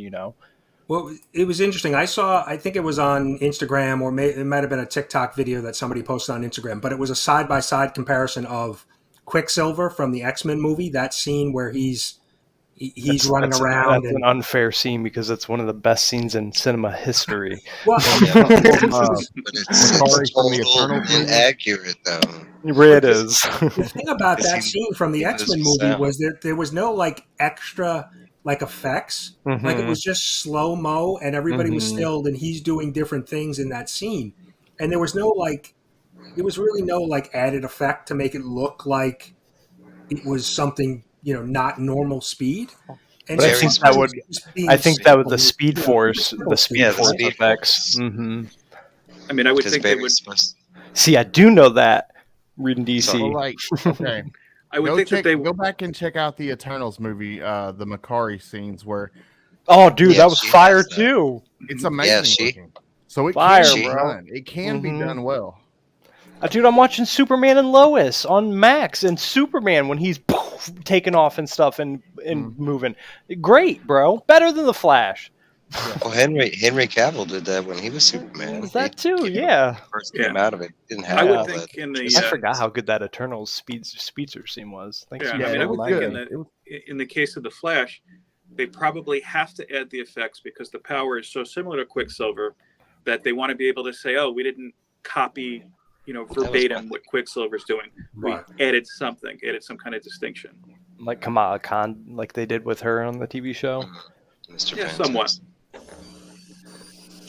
Well, it was interesting. I think it was on Instagram, or it might have been a TikTok video that somebody posted on Instagram, but it was a side-by-side comparison of Quicksilver from the X-Men movie, that scene where he's he's running around. That's an unfair scene because it's one of the best scenes in cinema history. Well, But it's Macquarie from the total Eternals movie? inaccurate though. It is. the thing about that scene from the he X-Men knows movie sound. was that there was no like extra like effects. Like it was just slow mo and everybody was stilled and he's doing different things in that scene. And there was no like there was really no like added effect to make it look like it was something, not normal speed. And But I Very think smart. that would. just being I think that was the simple, Speed Force. The Speed Yeah, the Force Speed effects. Force. I mean, I would Because think they would. Barry's supposed. See, I do know that. Reading DC. So, Well, like, okay, I would think that they. go back and check out the Eternals movie, the Macquarie scenes where Oh, dude, Yeah, that was she fire has that. too. it's amazing. she- looking. So it Fire, can be bro. done. It can be Mhm. done well. Dude, I'm watching Superman and Lois on Max, and Superman when he's taking off and stuff and moving. Great, bro. Better than the Flash. Well, Henry Cavill did that when he was Superman. Was that He too? Yeah. First Yeah. came out of it. Didn't have I would all think that. in the. I forgot how good that Eternals speedster scene was. Thanks Yeah, for I mean, I knowing would that think game. in the case of the Flash, they probably have to add the effects because the power is so similar to Quicksilver that they want to be able to say, "Oh, we didn't copy, verbatim what Quicksilver's doing. We Right. added something, added some kind of distinction." Like Kamala Khan, like they did with her on the TV show. Mr. Yeah, Fantastic. somewhat.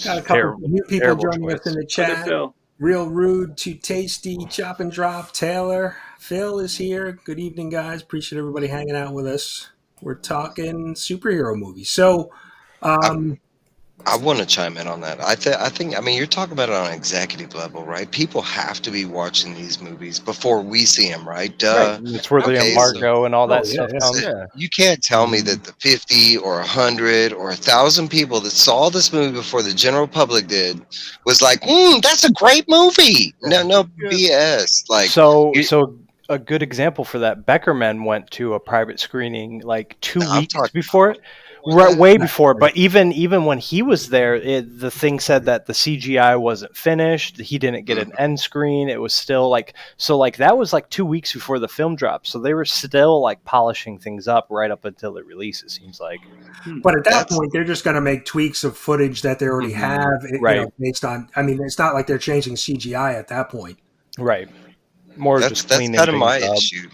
Got a couple Terrible- new people terrible joining us choice. in the Look at chat. Phil. Real Rude to Tasty, Chop and Drop, Taylor. Phil is here. Good evening, guys. Appreciate everybody hanging out with us. We're talking superhero movies. So, I want to chime in on that. I think. I mean, you're talking about it on an executive level, right? People have to be watching these movies before we see them, right? Duh. Right. It's where the Okay, embargo and all that yeah, stuff yeah. comes. Yeah. You can't tell me that the 50 or 100 or 1,000 people that saw this movie before the general public did was like, that's a great movie. No BS. Like, So you- a good example for that, Beckerman went to a private screening like 2 I'm weeks talking before it. Right, way before. But even when he was there, the thing said that the CGI wasn't finished. He didn't get an end screen. It was still like that was like 2 weeks before the film dropped. So they were still like polishing things up right up until it released. It seems like. but at that That's- point, they're just going to make tweaks of footage that they already have, Right. based on. I mean, it's not like they're changing CGI at that point. Right. More that's just cleaning kind of my things up. issue.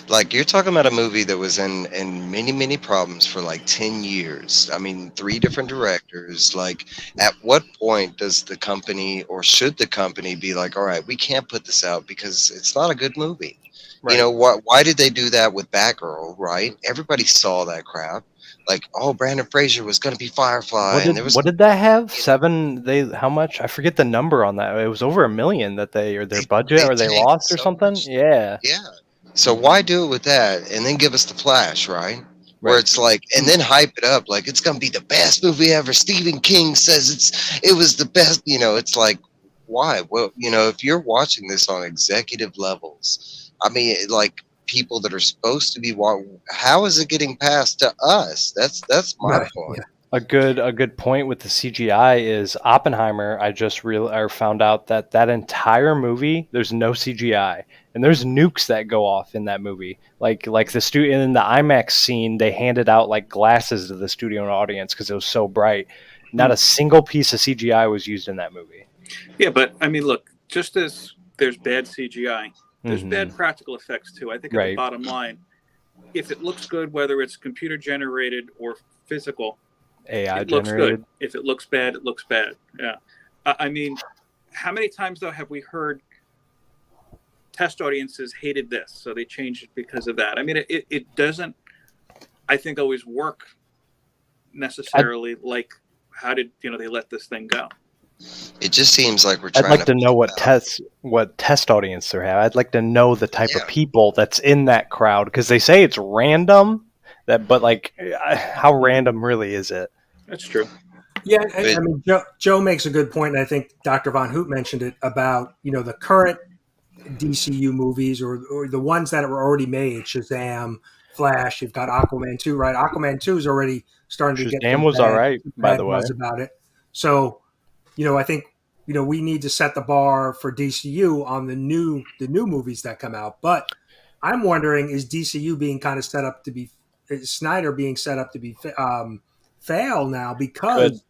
Like you're talking about a movie that was in many problems for like 10 years. I mean, 3 different directors. Like, at what point does the company or should the company be like, all right, we can't put this out because it's not a good movie? Right. You know what? Why did they do that with Batgirl? Right? Everybody saw that crap. Like, oh, Brandon Fraser was going to be Firefly, What and there did, was what did that have? 7? How much? I forget the number on that. It was over $1 million that their budget they or they tanked lost or so something. much. Yeah. Yeah. So why do it with that and then give us the Flash, right? Where Right. it's like, and then hype it up like it's gonna be the best movie ever. Stephen King says it was the best. It's like, why? Well, if you're watching this on executive levels, I mean, like people that are supposed to be, how is it getting passed to us? That's my Right, point. yeah. A good point with the CGI is Oppenheimer. I just found out that entire movie there's no CGI and there's nukes that go off in that movie. Like the in the IMAX scene, they handed out like glasses to the studio audience because it was so bright. Not a single piece of CGI was used in that movie. Yeah, but I mean, look, just as there's bad CGI, there's Mhm. bad practical effects too. I think at Right. the bottom line, if it looks good, whether it's computer generated or physical, AI it looks generated. good. If it looks bad, it looks bad. Yeah. I mean, how many times though have we heard test audiences hated this, so they changed it because of that? I mean, it doesn't, I think, always work necessarily. Like, how did they let this thing go? It just seems like we're I'd trying like to know what test audience they have. I'd like to know the type Yeah. of people that's in that crowd because they say it's random. But like, how random really is it? That's true. Yeah, I mean, Joe makes a good point, and I think Dr. Von Hoot mentioned it about the current DCU movies or the ones that were already made. Shazam, Flash. You've got Aquaman 2, right? Aquaman 2 is already starting to get Shazam some was all right, by bad the way. buzz about it. So, I think we need to set the bar for DCU on the new movies that come out. But I'm wondering, is DCU being kind of set up to be Snyder being set up to be fail now because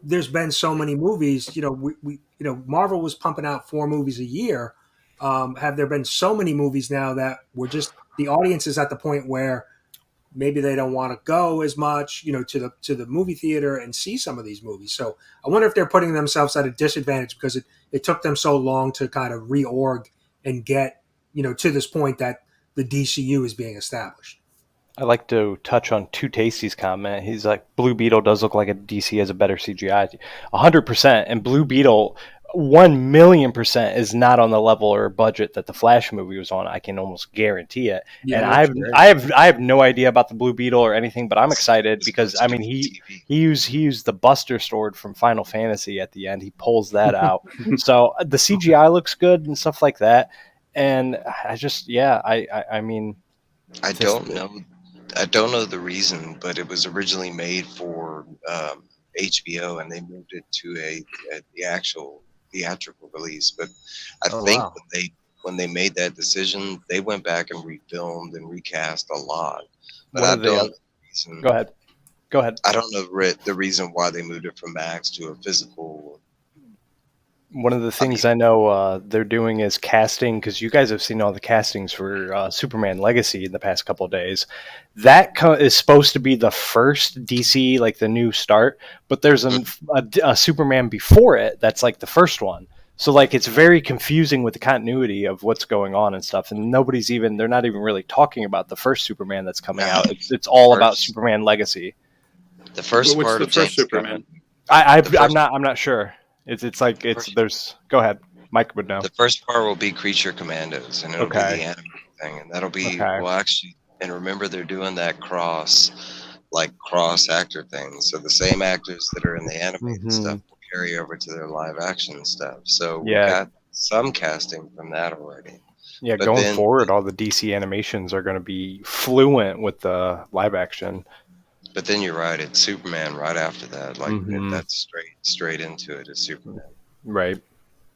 there's been so many movies. Marvel was pumping out 4 movies a year. Have there been so many movies now that we're just the audience is at the point where maybe they don't want to go as much, to the movie theater and see some of these movies. So I wonder if they're putting themselves at a disadvantage because it took them so long to kind of reorg and get, to this point that the DCU is being established. I'd like to touch on Two Tasty's comment. He's like, Blue Beetle does look like a DC has a better CGI. 100%. And Blue Beetle, 1,000,000% is not on the level or budget that the Flash movie was on. I can almost guarantee it. Yeah, and I have no idea about the Blue Beetle or anything, but I'm excited because I mean he used the Buster Sword from Final Fantasy at the end. He pulls that out, so the CGI looks good and stuff like that. And I just I mean I don't know the reason, but it was originally made for HBO, and they moved it to the actual theatrical release. But I think when they made that decision, they went back and refilmed and recast a lot. But I don't know the reason. Go ahead. I don't know the reason why they moved it from Max to a physical. One of the things I know they're doing is casting, because you guys have seen all the castings for Superman Legacy in the past couple of days. That is supposed to be the first DC, like the new start, but there's a Superman before it that's like the first one. So like it's very confusing with the continuity of what's going on and stuff, and they're not even really talking about the first Superman that's coming out. It's all about Superman Legacy. The first part of James Superman. I'm not sure. There's go ahead. Mike would know. The first part will be Creature Commandos, and it'll be the animated thing, and that'll be well actually. And remember, they're doing that cross actor thing. So the same actors that are in the animated stuff will carry over to their live action stuff. So we got some casting from that already. Yeah, but going forward, all the DC animations are going to be fluent with the live action. But then you're right; it's Superman right after that. Like that's straight into it is Superman. Right.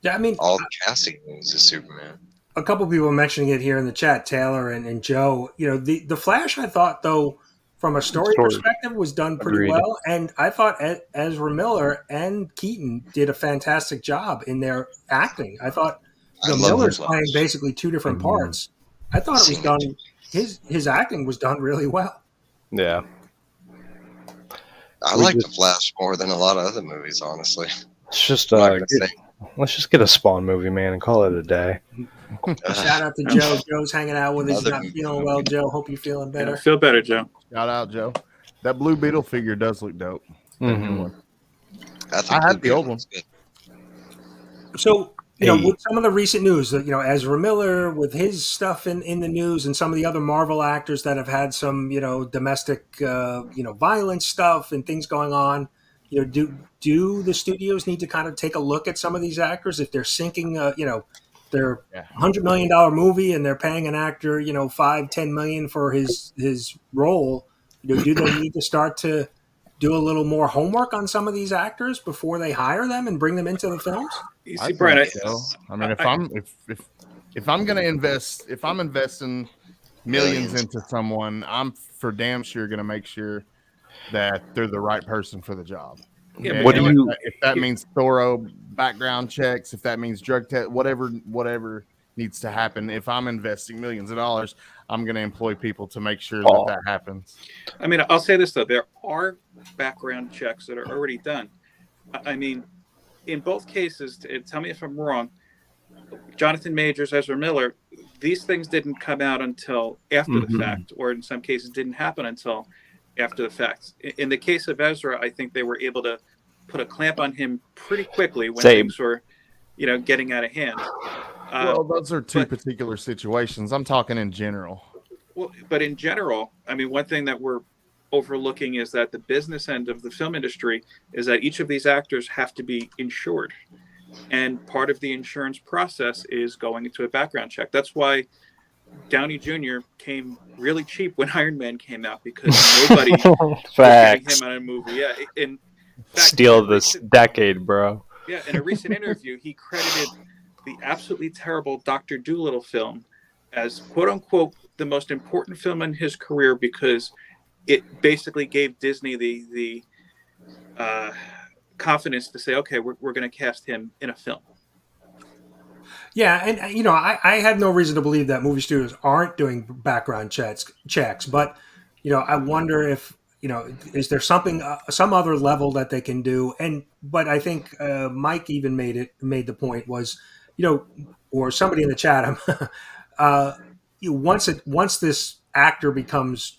Yeah, I mean, all the casting moves is Superman. A couple people mentioning it here in the chat, Taylor and Joe. The Flash, I thought though, from a story perspective, was done pretty well, and I thought Ezra Miller and Keaton did a fantastic job in their acting. I thought Miller's playing basically 2 different parts. I thought it was done. His acting was done really well. Yeah. I like The Flash more than a lot of other movies, honestly. Let's just get a Spawn movie, man, and call it a day. Shout out to Joe. Joe's hanging out with us. He's not feeling well, Joe. Hope you're feeling better. Yeah, feel better, Joe. Shout out, Joe. That Blue Beetle figure does look dope. I had the old one. So, with some of the recent news, Ezra Miller with his stuff in the news, and some of the other Marvel actors that have had some, domestic, violence stuff and things going on, do the studios need to kind of take a look at some of these actors if they're sinking, their $100 million movie and they're paying an actor, $5-10 million for his role? Do they need to start to do a little more homework on some of these actors before they hire them and bring them into the films? You see, Brian, I mean, if I'm gonna invest, if I'm investing millions into someone, I'm for damn sure gonna make sure that they're the right person for the job. Yeah, if that means thorough background checks, if that means drug test, whatever needs to happen. If I'm investing millions of dollars, I'm going to employ people to make sure that happens. I mean, I'll say this though: there are background checks that are already done. I mean, in both cases, tell me if I'm wrong. Jonathan Majors, Ezra Miller, these things didn't come out until after the fact, or in some cases didn't happen until after the fact. In the case of Ezra, I think they were able to put a clamp on him pretty quickly when things were, getting out of hand. Well, those are two particular situations. I'm talking in general. Well, but in general, I mean, one thing that we're overlooking is that the business end of the film industry is that each of these actors have to be insured. And part of the insurance process is going into a background check. That's why Downey Jr. came really cheap when Iron Man came out, because nobody was getting him on a movie. Yeah, in fact, steal this decade, bro. Yeah, in a recent interview, he credited the absolutely terrible Dr. Dolittle film as "quote unquote" the most important film in his career because it basically gave Disney the confidence to say, okay, we're going to cast him in a film. Yeah, and I have no reason to believe that movie studios aren't doing background checks, but I wonder if is there something some other level that they can do? But I think Mike even made the point was or somebody in the chat, once this actor becomes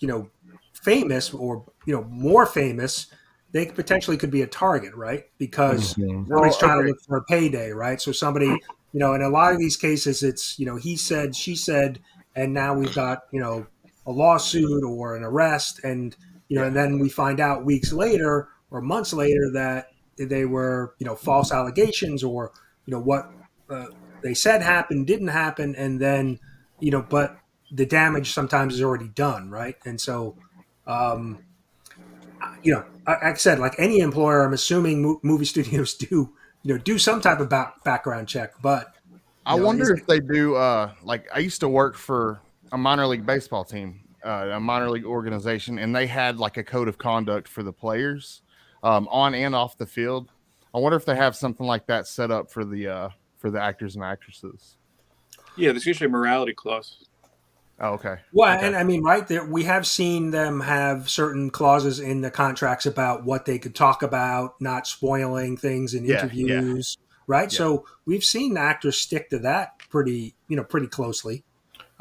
famous or more famous, they potentially could be a target, right? Because somebody's trying to look for a payday, right? So somebody, in a lot of these cases, it's he said, she said, and now we've got a lawsuit or an arrest, and and then we find out weeks later or months later that they were false allegations, or what they said happened didn't happen, and then but the damage sometimes is already done, right? And so like I said, like any employer, I'm assuming movie studios do some type of background check. But I wonder if they do. Like I used to work for a minor league baseball team, a minor league organization, and they had like a code of conduct for the players, on and off the field. I wonder if they have something like that set up for the actors and actresses. Yeah, there's usually a morality clause. Oh, okay. Well, okay. And I mean, right there, we have seen them have certain clauses in the contracts about what they could talk about, not spoiling things in interviews, right? Yeah. So we've seen actors stick to that pretty closely.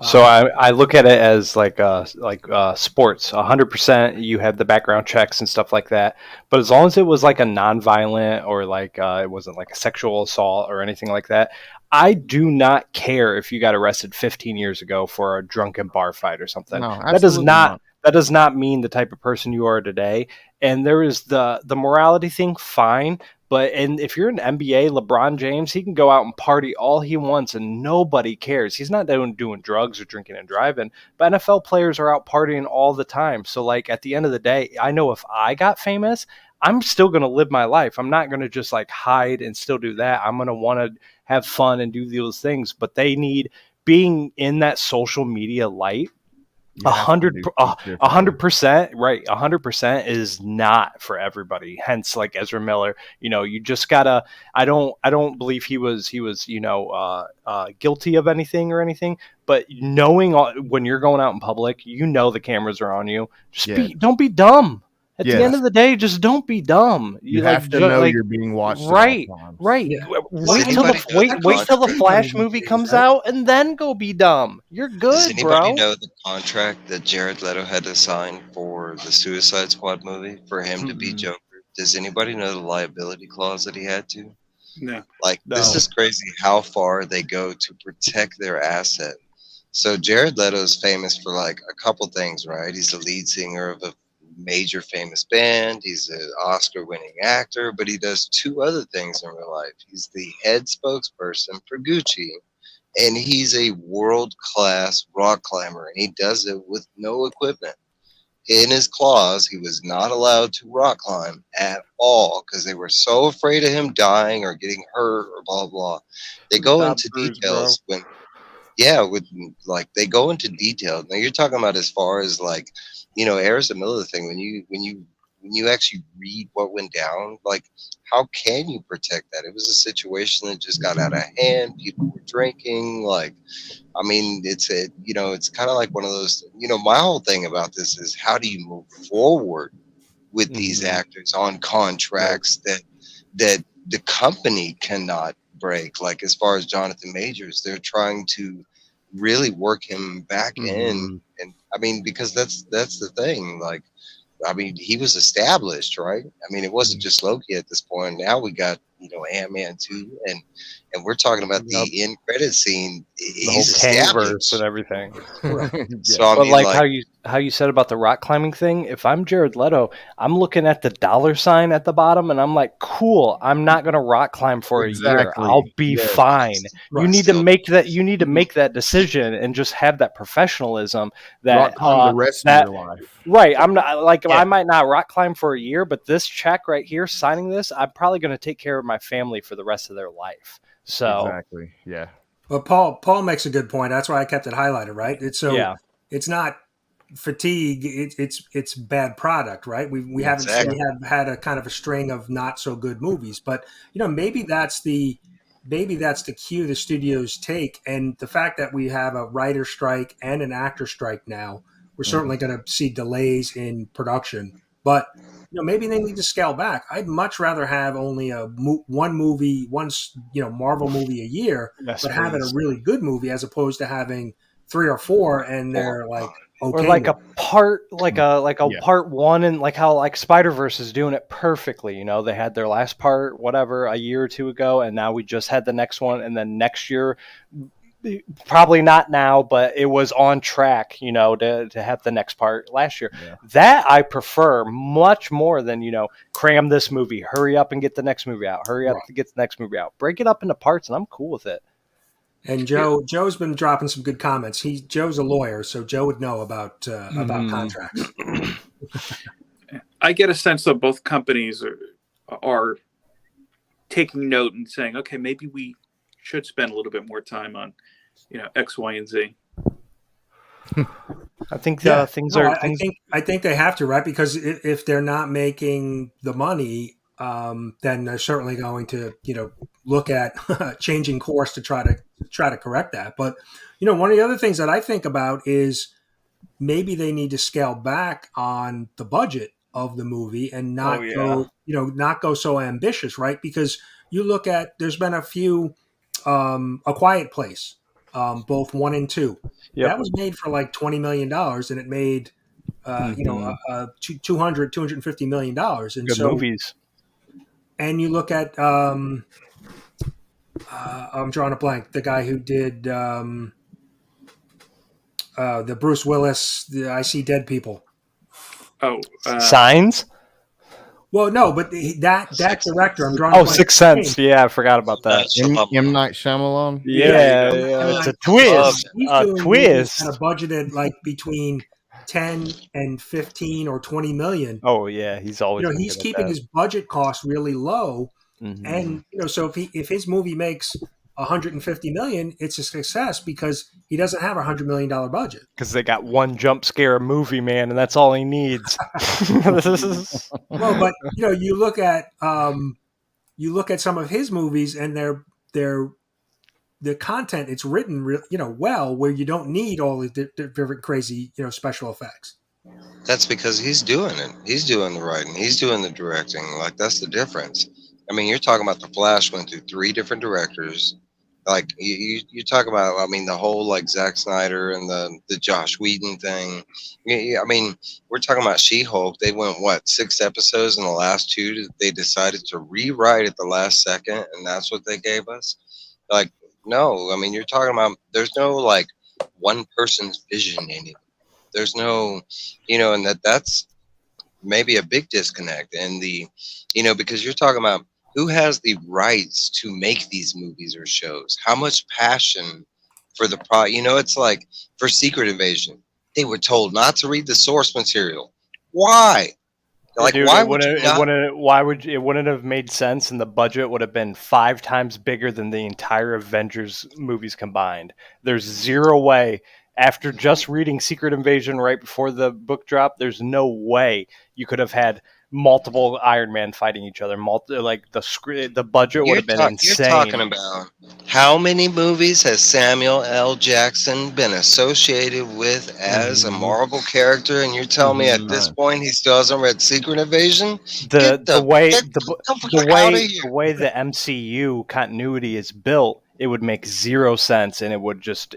So I look at it as like sports. 100%, you have the background checks and stuff like that. But as long as it was like a nonviolent or like it wasn't like a sexual assault or anything like that, I do not care if you got arrested 15 years ago for a drunken bar fight or something. No, that does not mean the type of person you are today. And there is the morality thing, fine. But if you're an NBA, LeBron James, he can go out and party all he wants and nobody cares. He's not doing drugs or drinking and driving. But NFL players are out partying all the time. So like at the end of the day, I know if I got famous, I'm still going to live my life. I'm not going to just like hide and still do that. I'm going to want to have fun and do those things. But they need being in that social media light. 100%, right? 100% is not for everybody. Hence, like Ezra Miller, you just gotta. I don't believe he was guilty of anything or anything. But knowing when you're going out in public, the cameras are on you. Don't be dumb. At the end of the day, just don't be dumb. You have to know you're being watched. Right. Yeah. Wait till the Flash movie comes out and then go be dumb. You're good, Does anybody know the contract that Jared Leto had to sign for the Suicide Squad movie for him to be Joker? Does anybody know the liability clause that he had to? No. This is crazy how far they go to protect their asset. So Jared Leto is famous for like a couple things, right? He's the lead singer of a major famous band. He's an Oscar-winning actor, but he does two other things in real life. He's the head spokesperson for Gucci, and he's a world-class rock climber, and he does it with no equipment. In his clause, he was not allowed to rock climb at all because they were so afraid of him dying or getting hurt or blah blah. They go into details when, they go into detail. Now you're talking about as far as like, Ezra Miller thing. When you actually read what went down, like how can you protect that? It was a situation that just got out of hand. People were drinking. Like, I mean, it's kind of like one of those. My whole thing about this is how do you move forward with these actors on contracts that the company cannot break. Like as far as Jonathan Majors, they're trying to really work him back in, and I mean, because that's the thing. Like, I mean, he was established, right? I mean, it wasn't just Loki at this point. Now we got Ant-Man 2, and we're talking about the end credit scene. The whole Kangverse and everything. So I mean, like how you said about the rock climbing thing. If I'm Jared Leto, I'm looking at the $sign at the bottom, and I'm like, cool. I'm not going to rock climb for a year. I'll be fine. Right. You need to make that. You need to make that decision and just have that professionalism. That the rest of your life. Right. I'm not like I might not rock climb for a year, but this check right here, signing this, I'm probably going to take care of my family for the rest of their life. So exactly, yeah. But Paul makes a good point. That's why I kept it highlighted, right? It's not fatigue, it's bad product, right? We haven't Exactly. we have had a kind of a string of not so good movies, but maybe that's the cue the studios take, and the fact that we have a writer strike and an actor strike now, we're certainly going to see delays in production, but maybe they need to scale back. I'd much rather have only one Marvel movie a year, Yes, but having a please. really good movie as opposed to having 3 or 4 and they're like okay. Or like a part, Yeah. part one, and like how like Spider-Verse is doing it perfectly. They had their last part, whatever, a year or two ago, and now we just had the next one, and then next year, probably not now, but it was on track, to have the next part last year. Yeah. That I prefer much more than, cram this movie, hurry up and get the next movie out, hurry up to get the next movie out. Break it up into parts, and I'm cool with it. And Joe's been dropping some good comments. Joe's a lawyer, so Joe would know about contracts. I get a sense that both companies are taking note and saying, okay, maybe we should spend a little bit more time on, X, Y, and Z. I think things are. I think they have to, right? Because if they're not making the money, then they're certainly going to, look at changing course to try to correct that. But one of the other things that I think about is maybe they need to scale back on the budget of the movie and not go so ambitious, right? Because you look at, there's been a few, A Quiet Place, both 1 and 2. Yep. That was made for like $20 million, and it made $250 million. And Good movies. And you look at I'm drawing a blank. The guy who did the Bruce Willis, I See Dead People. Signs? Well, no, but that director, I'm drawing. Sixth Sense. Yeah, I forgot about that. M. Night Shyamalan. Yeah. It's a twist. Twist. Kind of budgeted like between 10 and 15 or 20 million. Oh yeah, he's always. He's keeping his budget costs really low, and so if his movie makes 150 million, it's a success because he doesn't have $100 million budget. Because they got one jump scare movie, man, and that's all he needs. Well, but you look at some of his movies, and the content, it's written well, where you don't need all the different crazy special effects. That's because he's doing it. He's doing the writing. He's doing the directing. Like, that's the difference. I mean, you're talking about The Flash went through 3 different directors. Like you talk about, I mean, the whole like Zack Snyder and the Josh Whedon thing. I mean, we're talking about She-Hulk. They went 6 episodes, and the last 2 they decided to rewrite at the last second, and that's what they gave us. Like, no, I mean, you're talking about there's no like one person's vision in it. There's no, and that's maybe a big disconnect. And because you're talking about who has the rights to make these movies or shows? How much passion for the product? It's like for Secret Invasion, they were told not to read the source material. Why? Like, dude, why it wouldn't have made sense, and the budget would have been 5 times bigger than the entire Avengers movies combined. There's zero way. After just reading Secret Invasion right before the book drop, there's no way you could have had multiple Iron Man fighting each other. The budget would have been insane. You're talking about how many movies has Samuel L. Jackson been associated with as a Marvel character, and you're telling me at this point he still hasn't read Secret Invasion? The way the MCU continuity is built, it would make 0 sense, and it just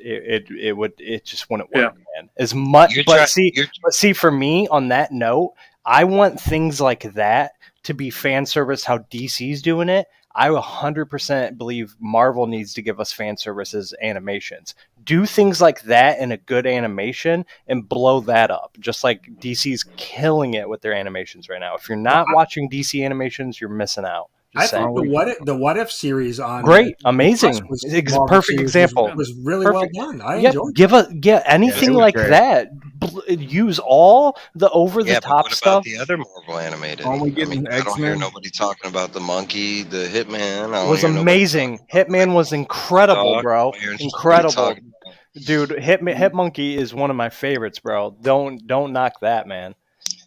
wouldn't work, man. As much, see, for me on that note, I want things like that to be fan service how DC's doing it. I 100% believe Marvel needs to give us fan services animations. Do things like that in a good animation and blow that up. Just like DC's killing it with their animations right now. If you're not watching DC animations, you're missing out. I think the What If series on amazing. It's a perfect example. Was really perfect. Well done. I enjoyed it. Anything like that. Use all the over the top what stuff. About the other Marvel animated? I don't hear nobody talking about the Monkey, the Hitman. It was amazing. Hitman was incredible, bro. Incredible. Dude, Hit Monkey is one of my favorites, bro. Don't knock that, man.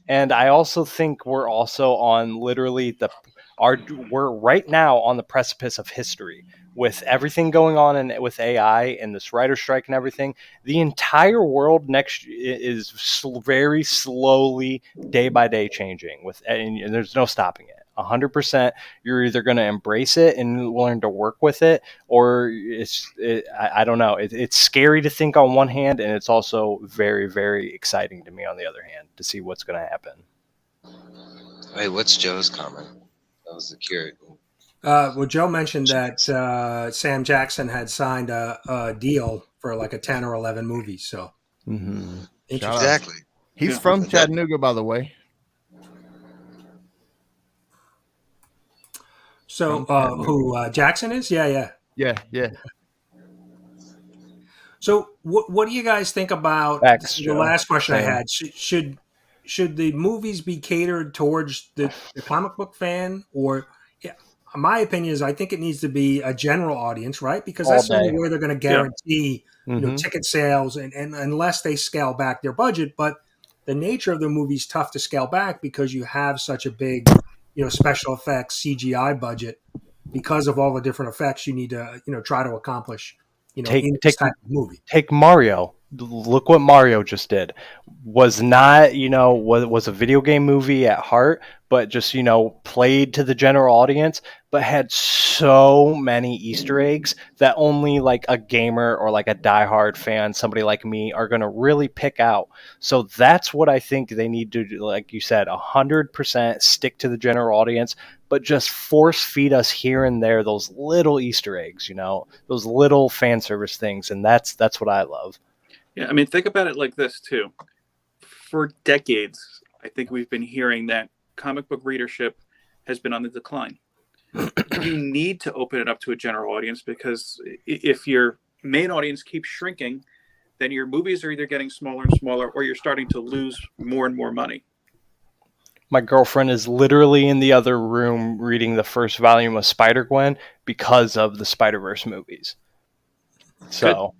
And I also think we're also on literally we're right now on the precipice of history with everything going on with AI and this writer strike and everything. The entire world next is very slowly, day by day, changing and there's no stopping it. 100%. You're either going to embrace it and learn to work with it, or I don't know. It's scary to think on one hand, and it's also very, very exciting to me on the other hand to see what's going to happen. Wait, what's Joe's comment? That was the curious. Well, Joe mentioned that Sam Jackson had signed a deal for like a 10 or 11 movies. So Mm-hmm. Exactly. He's from Chattanooga, by the way. So who Jackson is? Yeah. Yeah. So what do you guys think about Facts, the Joe. last question Same. I had? Should the movies be catered towards the comic book fan, or my opinion is I think it needs to be a general audience, right? Because that's the only way they're going to guarantee ticket sales, and unless they scale back their budget. But the nature of the movie is tough to scale back because you have such a big special effects CGI budget because of all the different effects you need to try to accomplish in this type of movie. Take Mario. Look what Mario just did. Was not, was a video game movie at heart, but just, played to the general audience, but had so many Easter eggs that only like a gamer or like a diehard fan, somebody like me, are going to really pick out. So that's what I think they need to do. Like you said, 100% stick to the general audience, but just force feed us here and there those little Easter eggs, those little fan service things. And that's what I love. Yeah, I mean, think about it like this, too. For decades, I think we've been hearing that comic book readership has been on the decline. You need to open it up to a general audience because if your main audience keeps shrinking, then your movies are either getting smaller and smaller or you're starting to lose more and more money. My girlfriend is literally in the other room reading the first volume of Spider-Gwen because of the Spider-Verse movies. So,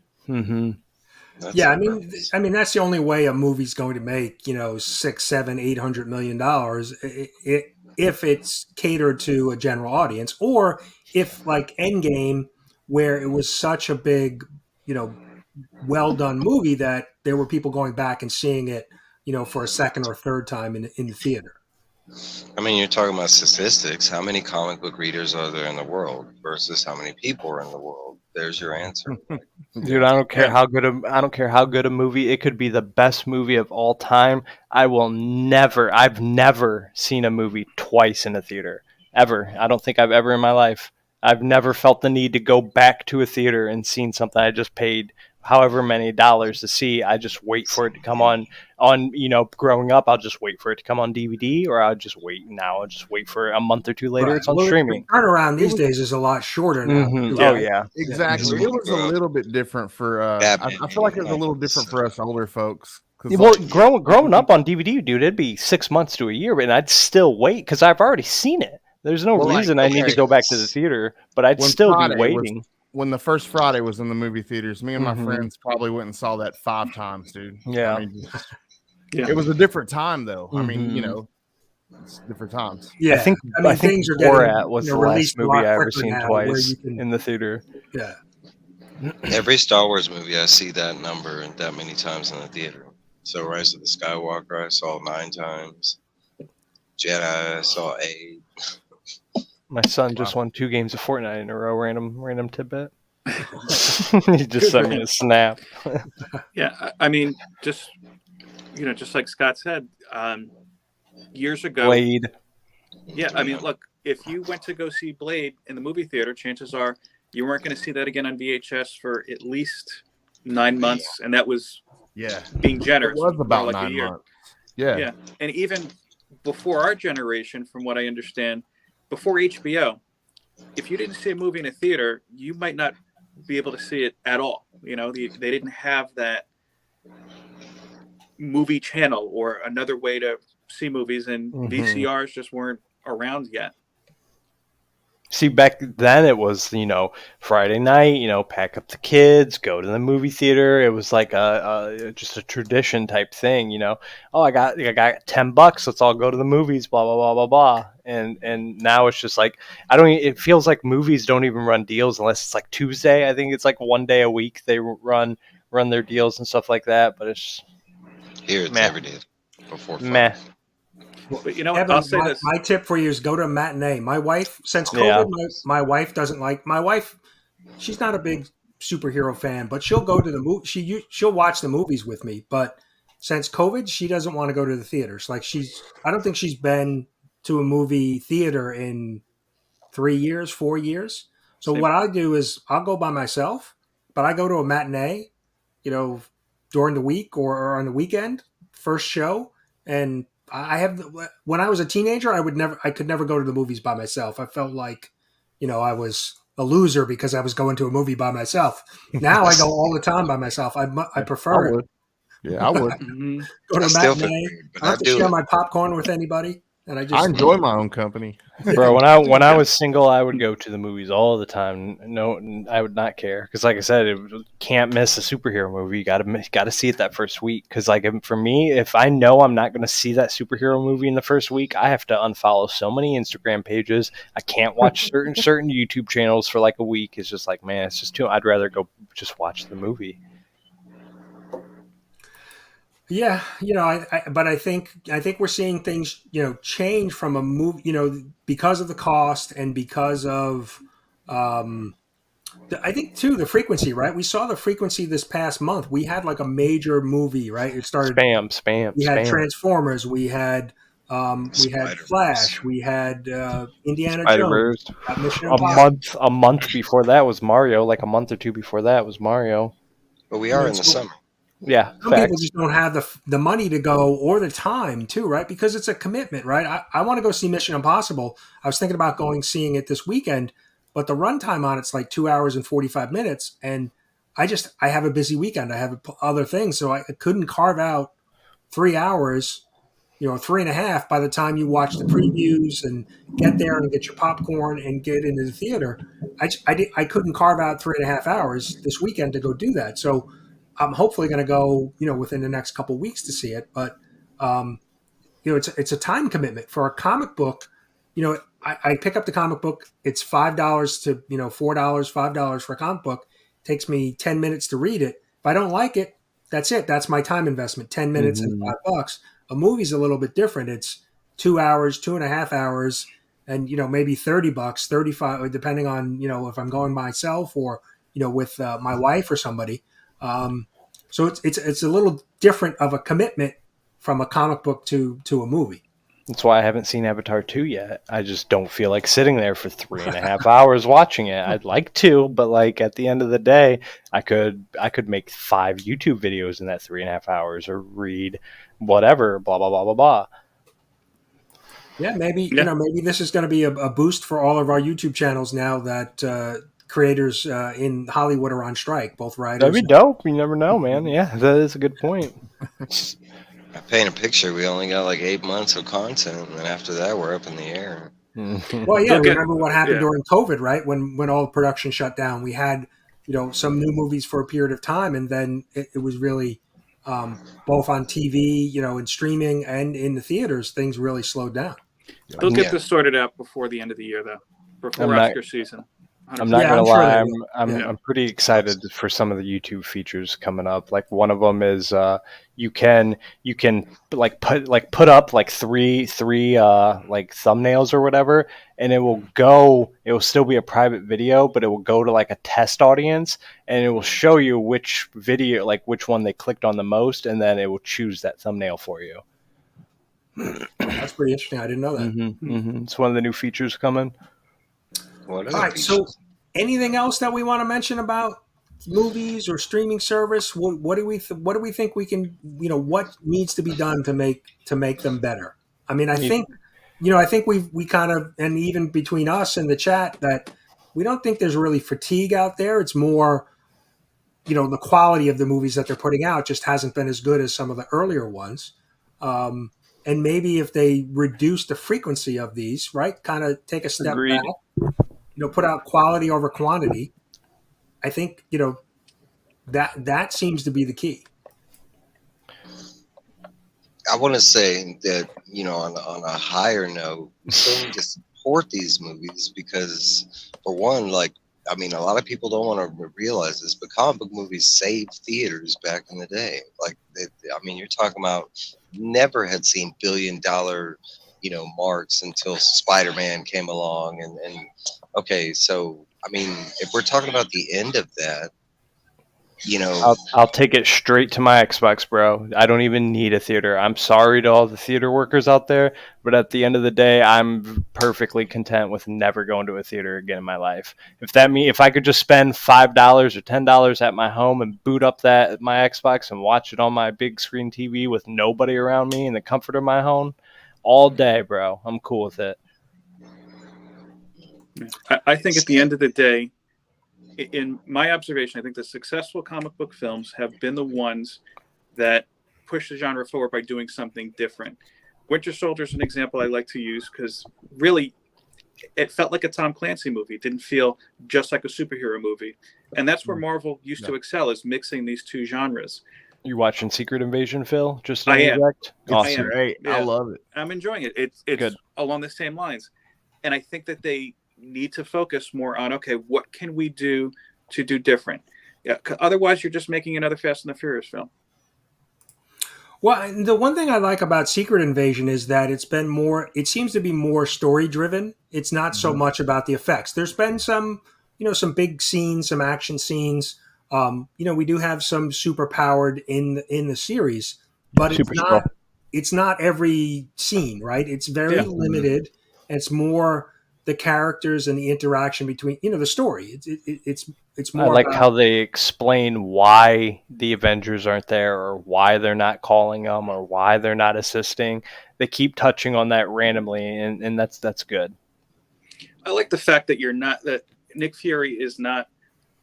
yeah, I mean that's the only way a movie's going to make $600, $700, $800 million if it's catered to a general audience, or if like Endgame, where it was such a big, well done movie that there were people going back and seeing it, for a second or third time in the theater. I mean, you're talking about statistics. How many comic book readers are there in the world versus how many people are in the world? There's your answer. Dude, I don't care how good a movie. It could be the best movie of all time. I've never seen a movie twice in a theater. Ever. I don't think I've ever in my life. I've never felt the need to go back to a theater and seen something I just paid however many dollars to see. I just wait for it to come on growing up, I'll just wait for it to come on DVD, or I'll just wait for a month or two later. Right. It's on streaming. The turnaround these days is a lot shorter now. Mm-hmm. Yeah. Oh yeah, exactly. It was a little bit different for I feel like it was a little different for us older folks. Well, growing up on DVD, dude, it'd be 6 months to a year, and I'd still wait because I've already seen it. There's no reason I need to go back to the theater, but I'd still be waiting. When the first Friday was in the movie theaters, me and my friends probably went and saw that 5 times, dude. Yeah. I mean, it was a different time, though. I mean, it's different times. Yeah, I think Borat was the last movie I ever seen twice in the theater. Yeah. Every Star Wars movie, I see that number that many times in the theater. So Rise of the Skywalker, I saw 9 times. Jedi, I saw 8. My son just won 2 games of Fortnite in a row. Random tidbit. He just sent me a snap. Yeah, I mean, just like Scott said, years ago. Blade. Yeah, I mean, look, if you went to go see Blade in the movie theater, chances are you weren't going to see that again on VHS for at least 9 months, and that was being generous. It was about like 9 a year. months. Yeah, and even before our generation, from what I understand. Before HBO, if you didn't see a movie in a theater, you might not be able to see it at all. They didn't have that movie channel or another way to see movies, and VCRs just weren't around yet. See, back then it was, Friday night, pack up the kids, go to the movie theater. It was like just a tradition type thing, Oh, I got $10. Let's all go to the movies. Blah blah blah blah blah. And now it's just like it feels like movies don't even run deals unless it's like Tuesday. I think it's like one day a week they run their deals and stuff like that. But it's Here it's meh. every day before 5. Meh. But you know what? Evan, I'll say this. my tip for you is go to a matinee. My wife, since Yeah. COVID, my wife doesn't like. My wife, she's not a big superhero fan, but she'll go to the movie. She'll watch the movies with me. But since COVID, she doesn't want to go to the theaters. Like I don't think she's been to a movie theater in 3 years, 4 years. So Same. what I do is I'll go by myself, but I go to a matinee, during the week or on the weekend, first show. And when I was a teenager, I could never go to the movies by myself. I felt like, I was a loser because I was going to a movie by myself. Now I go all the time by myself. I prefer it. would. Yeah, I would. Mhm. Go to I a still feel matinee. weird, but I don't have to I do share it. my popcorn with anybody. And I just I enjoy my own company. Bro, when I was single, I would go to the movies all the time. No, I would not care because, like I said, can't miss a superhero movie. You gotta see it that first week. Because, like, for me, if I know I'm not going to see that superhero movie in the first week, I have to unfollow so many Instagram pages. I can't watch certain YouTube channels for like a week. It's just like, man, it's just too. I'd rather go just watch the movie. Yeah, but I think we're seeing things, change from a movie, because of the cost and because of, I think too the frequency, right? We saw the frequency this past month. We had like a major movie, right? It started. Spam. We had Transformers. We had Spider-Verse. Flash. We had Indiana Spider-Verse. Jones. Mission Impossible. A month before that was Mario. Like a month or two before that was Mario. But we are in the summer. Yeah, Some people facts. just don't have the money to go or the time too, right? Because it's a commitment, right? I want to go see Mission Impossible. I was thinking about seeing it this weekend, but the runtime on it's like 2 hours and 45 minutes. And I have a busy weekend. I have other things. So I couldn't carve out 3 hours, 3.5 by the time you watch the previews and get there and get your popcorn and get into the theater. I couldn't carve out 3.5 hours this weekend to go do that. So I'm hopefully going to go, within the next couple of weeks to see it. But, it's a time commitment for a comic book. I pick up the comic book. It's $5 to, $4, $5 for a comic book. It takes me 10 minutes to read it. If I don't like it, that's it. That's my time investment, 10 minutes and $5. A movie's a little bit different. It's 2 hours, 2.5 hours, and, maybe $30, 35, depending on, if I'm going myself or, with my wife or somebody. So it's a little different of a commitment from a comic book to a movie. That's why I haven't seen Avatar 2 yet. I just don't feel like sitting there for 3.5 hours watching it. I'd like to, but like at the end of the day, I could make 5 YouTube videos in that 3.5 hours or read whatever, blah blah blah blah blah. Yeah, maybe maybe this is going to be a boost for all of our YouTube channels now that creators in Hollywood are on strike, both writers. That'd be dope. You never know, man. Yeah, that is a good point. I paint a picture. We only got like 8 months of content, and then after that, we're up in the air. Well, yeah, Look at- remember what happened yeah. during COVID, right? When all production shut down, we had some new movies for a period of time, and then it was really both on TV, and streaming and in the theaters, things really slowed down. They'll get Yeah. this sorted out before the end of the year, though. Before I'm not- Oscar season. I'm not Yeah, gonna I'm sure lie. they will. I'm pretty excited for some of the YouTube features coming up. Like one of them is you can put up like three like thumbnails or whatever, and it will still be a private video, but it will go to like a test audience, and it will show you which video, like which one they clicked on the most, and then it will choose that thumbnail for you. That's pretty interesting. I didn't know that. It's one of the new features coming. What All right. So, anything else that we want to mention about movies or streaming service? What do we think we can? What needs to be done to make them better? I mean, I think we kind of, and even between us and the chat, that we don't think there's really fatigue out there. It's more, the quality of the movies that they're putting out just hasn't been as good as some of the earlier ones. And maybe if they reduce the frequency of these, right, kind of take a step Agreed. back, put out quality over quantity. I think that seems to be the key. I want to say that, on a higher note, we still need to support these movies because, for one, like, I mean, a lot of people don't want to realize this, but comic book movies saved theaters back in the day. Like, I mean, you're talking about never had seen billion-dollar, marks until Spider-Man came along. And okay, so, I mean, if we're talking about the end of that, I'll take it straight to my Xbox, bro. I don't even need a theater. I'm sorry to all the theater workers out there, but at the end of the day, I'm perfectly content with never going to a theater again in my life. If I could just spend $5 or $10 at my home and boot up my Xbox and watch it on my big screen TV with nobody around me in the comfort of my home all day, bro, I'm cool with it. I think at the end of the day, in my observation, I think the successful comic book films have been the ones that push the genre forward by doing something different. Winter Soldier is an example I like to use because really it felt like a Tom Clancy movie. It didn't feel just like a superhero movie. And that's where Marvel used to excel, is mixing these two genres. You watching Secret Invasion, Phil? Just I am. Awesome. I am. Great. Yeah. I love it. I'm enjoying it. It's Good. along the same lines. And I think that they need to focus more on, okay, what can we do to do different? Yeah, otherwise you're just making another Fast and the Furious film. Well, the one thing I like about Secret Invasion is that it seems to be more story driven. It's not so much about the effects. There's been some big scenes, some action scenes. We do have some super powered in the series, but it's not every scene, right? It's very limited. It's more the characters and the interaction between, the story. It's more. I like how they explain why the Avengers aren't there, or why they're not calling them, or why they're not assisting. They keep touching on that randomly, and that's good. I like the fact that that Nick Fury is not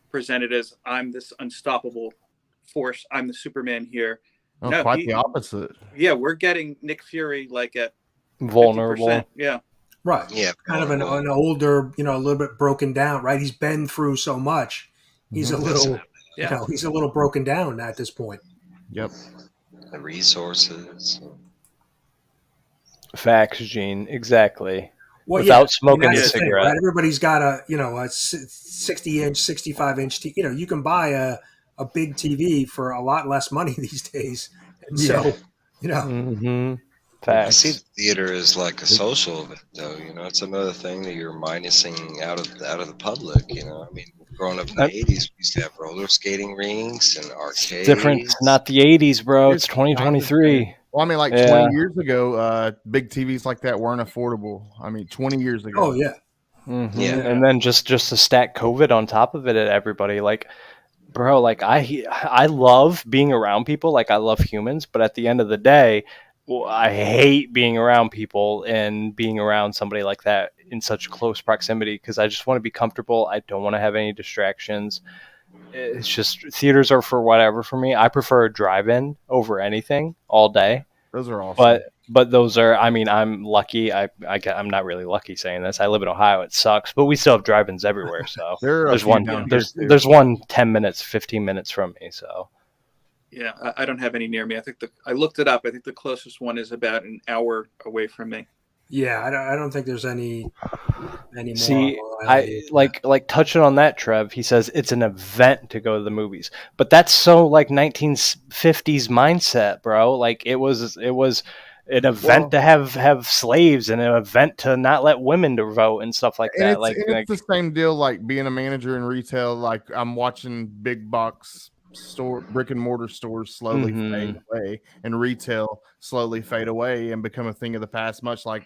presented as, I'm this unstoppable force, I'm the Superman here. Oh, no, quite the opposite. Yeah, we're getting Nick Fury like at vulnerable. 50%. Yeah. Right. Yeah. Kind of an older, a little bit broken down, right? He's been through so much. He's a little broken down at this point. Yep. The resources. Facts, Gene. Exactly. Well, without smoking a cigarette. Thing, right? Everybody's got a 60-inch, 65-inch. You can buy a big TV for a lot less money these days, and so Mm-hmm. I see the theater as like a social event, though. It's another thing that you're minusing out of the public. I mean, growing up in the '80s, we used to have roller skating rinks and arcades. Different. It's not the '80s, bro. It's 2023. Well, I mean, like 20 years ago, big TVs like that weren't affordable. I mean, 20 years ago. Oh yeah. Mm-hmm. Yeah. And then just to stack COVID on top of it at everybody, like, bro, like I love being around people, like I love humans, but at the end of the day, I hate being around people and being around somebody like that in such close proximity, because I just want to be comfortable. I don't want to have any distractions. It's just, theaters are for whatever for me. I prefer a drive-in over anything all day. Those are awesome. But those are, I mean, I'm lucky. I'm not really lucky saying this. I live in Ohio. It sucks, but we still have drive-ins everywhere. So there's one 10 minutes, 15 minutes from me. So. Yeah, I don't have any near me. I looked it up. I think the closest one is about an hour away from me. Yeah, I don't think there's any more. See, I like touching on that, Trev. He says it's an event to go to the movies, but that's so like 1950s mindset, bro. Like it was an event to have slaves, and an event to not let women to vote and stuff like that. It's the same deal like being a manager in retail. Like I'm watching big box brick and mortar stores slowly fade away, and retail slowly fade away and become a thing of the past, much like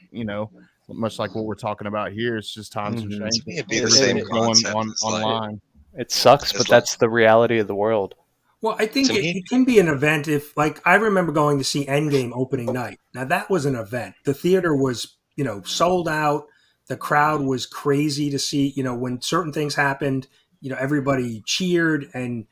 what we're talking about here. It's just times are changing. It'd be the same concept online. It sucks, but that's the reality of the world. Well, I think it can be an event if, like, I remember going to see Endgame opening night. Now that was an event. The theater was, sold out. The crowd was crazy to see, when certain things happened, everybody cheered, and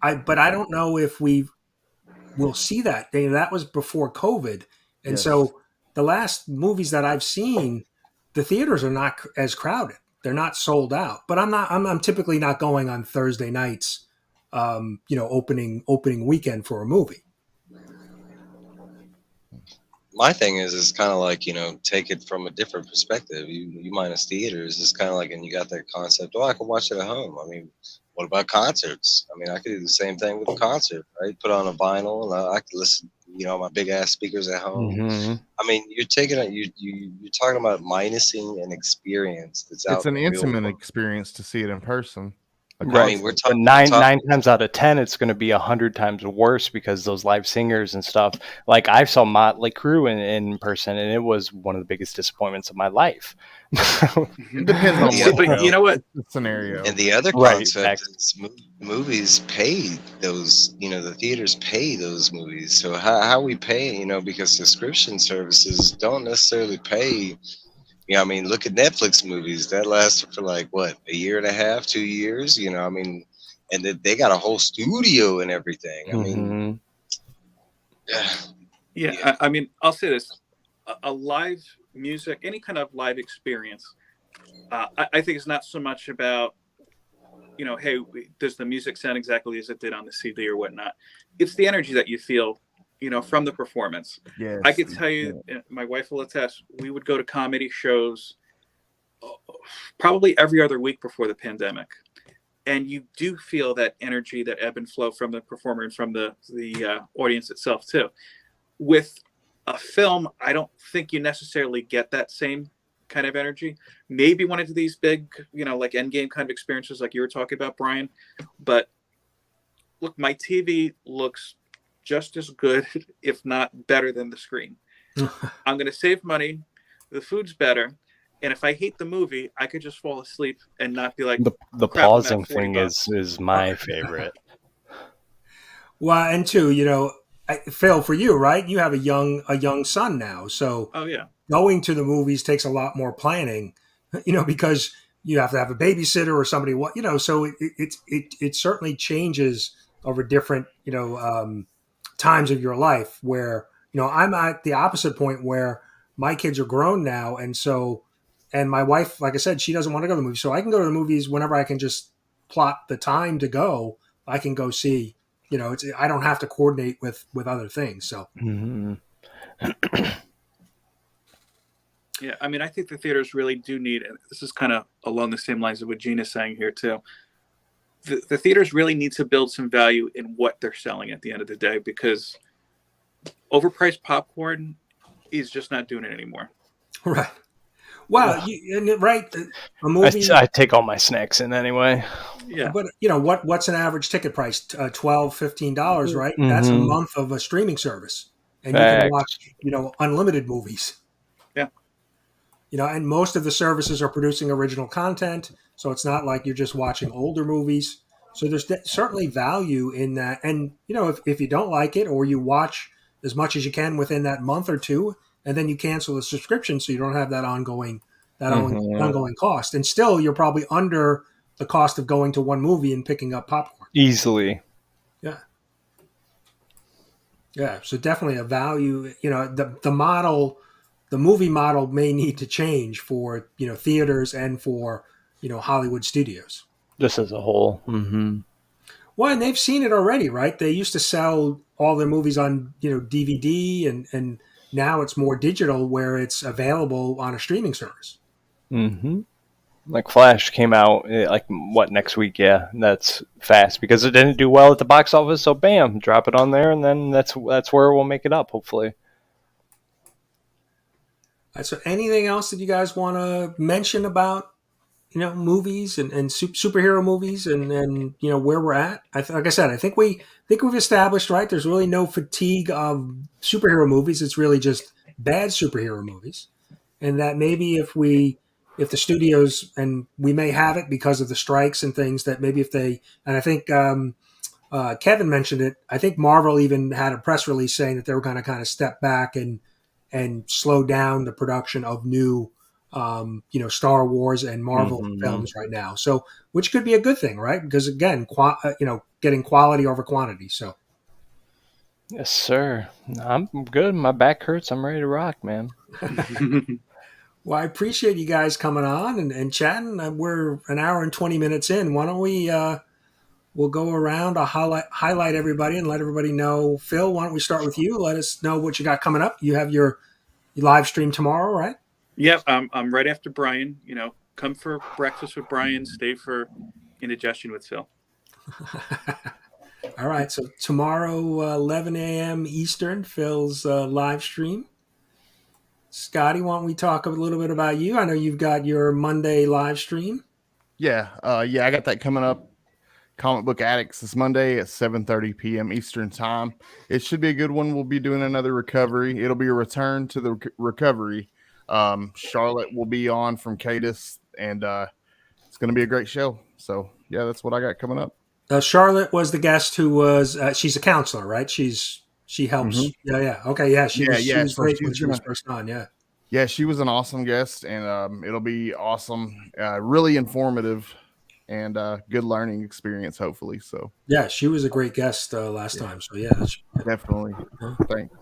but I don't know if we'll see that. That was before COVID. And so the last movies that I've seen, the theaters are not as crowded. They're not sold out. But I'm typically not going on Thursday nights, opening weekend for a movie. My thing is kind of like, take it from a different perspective. You minus theaters, it's kind of like, and you got that concept, I can watch it at home. I mean, what about concerts? I mean, I could do the same thing with a concert, right? Put on a vinyl and I could listen, my big ass speakers at home. Mm-hmm. I mean, you're talking about minusing an experience that's out. It's an intimate experience to see it in person. Right. I mean, we're talking nine times out of 10, it's going to be 100 times worse because those live singers and stuff. Like I saw Motley Crue in person, and it was one of the biggest disappointments of my life. It depends on But you know what? the scenario. And the other Right, concept is movies pay those, the theaters pay those movies. So how we pay, because subscription services don't necessarily pay. I mean, look at Netflix movies that lasted for like what, a year and a half, 2 years. I mean, and they got a whole studio and everything. I mean, yeah. I mean, I'll say this: a live music, any kind of live experience, I think it's not so much about, hey, does the music sound exactly as it did on the CD or whatnot? It's the energy that you feel, from the performance. Yes. I could tell you, my wife will attest, we would go to comedy shows probably every other week before the pandemic. And you do feel that energy, that ebb and flow from the performer and from the audience itself too. With a film, I don't think you necessarily get that same kind of energy. Maybe one of these big, like Endgame kind of experiences like you were talking about, Brian. But look, my TV looks just as good, if not better than the screen. I'm going to save money. The food's better. And if I hate the movie, I could just fall asleep and not be like, the pausing thing is my favorite. Well, and two, Phil, for you, right? You have a young son now. So oh yeah, going to the movies takes a lot more planning, because you have to have a babysitter or somebody, so it certainly changes over different, times of your life where, I'm at the opposite point where my kids are grown now. And my wife, like I said, she doesn't want to go to the movies. So I can go to the movies whenever I can just plot the time to go. I can go see, I don't have to coordinate with other things. So, Mm-hmm. yeah. I mean, I think the theaters really do need, and this is kind of along the same lines of what Gina's saying here too. The theaters really need to build some value in what they're selling at the end of the day, because overpriced popcorn is just not doing it anymore. Right. Well, right. A movie. I take all my snacks in anyway. Yeah. But what's an average ticket price? $12, $15, right? Mm-hmm. That's a month of a streaming service, and Facts. you can watch, unlimited movies. Yeah. And most of the services are producing original content, so it's not like you're just watching older movies. So there's certainly value in that. And if you don't like it, or you watch as much as you can within that month or two, and then you cancel the subscription, so you don't have that ongoing cost. And still, you're probably under the cost of going to one movie and picking up popcorn. Easily. Yeah. Yeah. So definitely a value. The model, the movie model may need to change for theaters and for Hollywood studios. Just as a whole. Mm-hmm. Well, and they've seen it already, right? They used to sell all their movies on DVD, and now it's more digital, where it's available on a streaming service. Mm-hmm. Like Flash came out next week? Yeah, that's fast because it didn't do well at the box office. So bam, drop it on there, and then that's where we'll make it up, hopefully. So anything else that you guys want to mention about movies and superhero movies and where we're at? Like I said, I think we've established, right, there's really no fatigue of superhero movies. It's really just bad superhero movies, and that maybe if the studios, and we may have it because of the strikes and things, that maybe and I think Kevin mentioned it, I think Marvel even had a press release saying that they were going to kind of step back and slow down the production of new Star Wars and Marvel films right now. So, which could be a good thing, right? Because again, getting quality over quantity. So, yes, sir. I'm good. My back hurts. I'm ready to rock, man. Well, I appreciate you guys coming on and chatting. We're an hour and 20 minutes in. Why don't we'll go around. I'll highlight everybody and let everybody know. Phil, why don't we start with you? Let us know what you got coming up. You have your live stream tomorrow, right? Yep, I'm right after Brian. Come for breakfast with Brian, stay for indigestion with Phil. All right. So tomorrow, 11 a.m. Eastern, Phil's live stream. Scotty, why don't we talk a little bit about you? I know you've got your Monday live stream. Yeah, I got that coming up. Comic Book Addicts this Monday at 7:30 p.m. Eastern Time. It should be a good one. We'll be doing another recovery. It'll be a return to the recovery. Charlotte will be on from Cadis, and it's going to be a great show. So, yeah, that's what I got coming up. Charlotte was the guest who was. She's a counselor, right? She helps. Mm-hmm. Yeah. Okay. Yeah. She was so great when she was first on. Yeah. Yeah, she was an awesome guest, and it'll be awesome, really informative, and good learning experience, hopefully. So yeah, she was a great guest last time. So yeah, definitely. Thanks.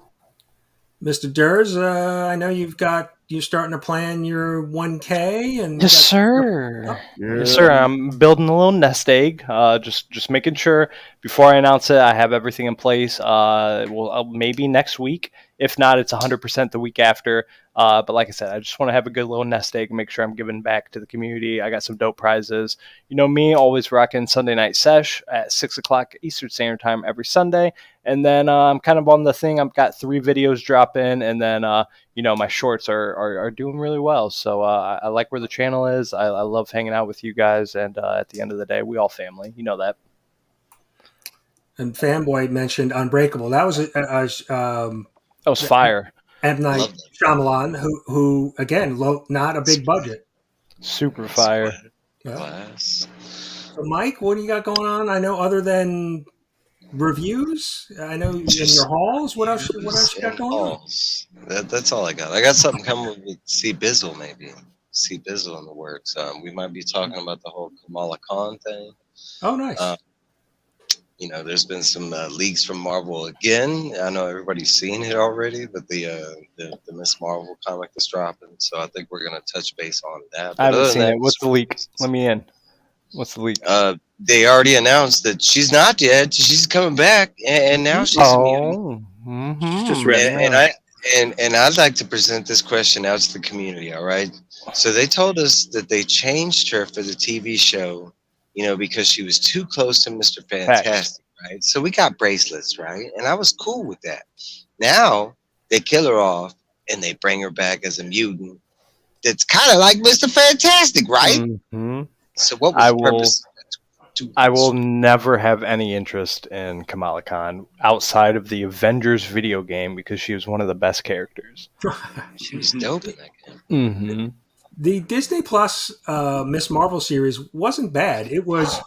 Mr. Durs, I know you're starting to plan your 1K and Yes, sir. Yeah. Yes, sir. I'm building a little nest egg. Just making sure before I announce it, I have everything in place. Maybe next week. If not, it's 100% the week after. But like I said, I just want to have a good little nest egg and make sure I'm giving back to the community. I got some dope prizes. You know me, always rocking Sunday Night Sesh at 6 o'clock Eastern Standard Time every Sunday. And then I'm kind of on the thing. I've got 3 videos dropping, and then my shorts are doing really well. So I like where the channel is. I love hanging out with you guys, and at the end of the day, we all family. You know that. And Fanboy mentioned Unbreakable. That was That was fire. M. Night Love that. Shyamalan, who again, not a big budget. Super fire. Glass. So Mike, what do you got going on? I know other than reviews, I know in your halls. What else you got going on? That's all I got. I got something coming with C Bizzle, maybe. C Bizzle in the works. We might be talking about the whole Kamala Khan thing. Oh, nice. There's been some leaks from Marvel again. I know everybody's seen it already, but the Miss Marvel comic is dropping, so I think we're gonna touch base on that. I haven't seen it. What's the leak? Let me in. What's the leak? They already announced that she's not dead. She's coming back, and now she's immune. Mm-hmm. Just read And I'd like to present this question out to the community. All right. So they told us that they changed her for the TV show, because she was too close to Mr. Fantastic, right? So we got bracelets, right? And I was cool with that. Now they kill her off and they bring her back as a mutant. That's kind of like Mr. Fantastic, right? Mm-hmm. So what was the purpose? I will never have any interest in Kamala Khan outside of the Avengers video game because she was one of the best characters. She was dope in that game. Mm-hmm. The Disney Plus Miss Marvel series wasn't bad. It was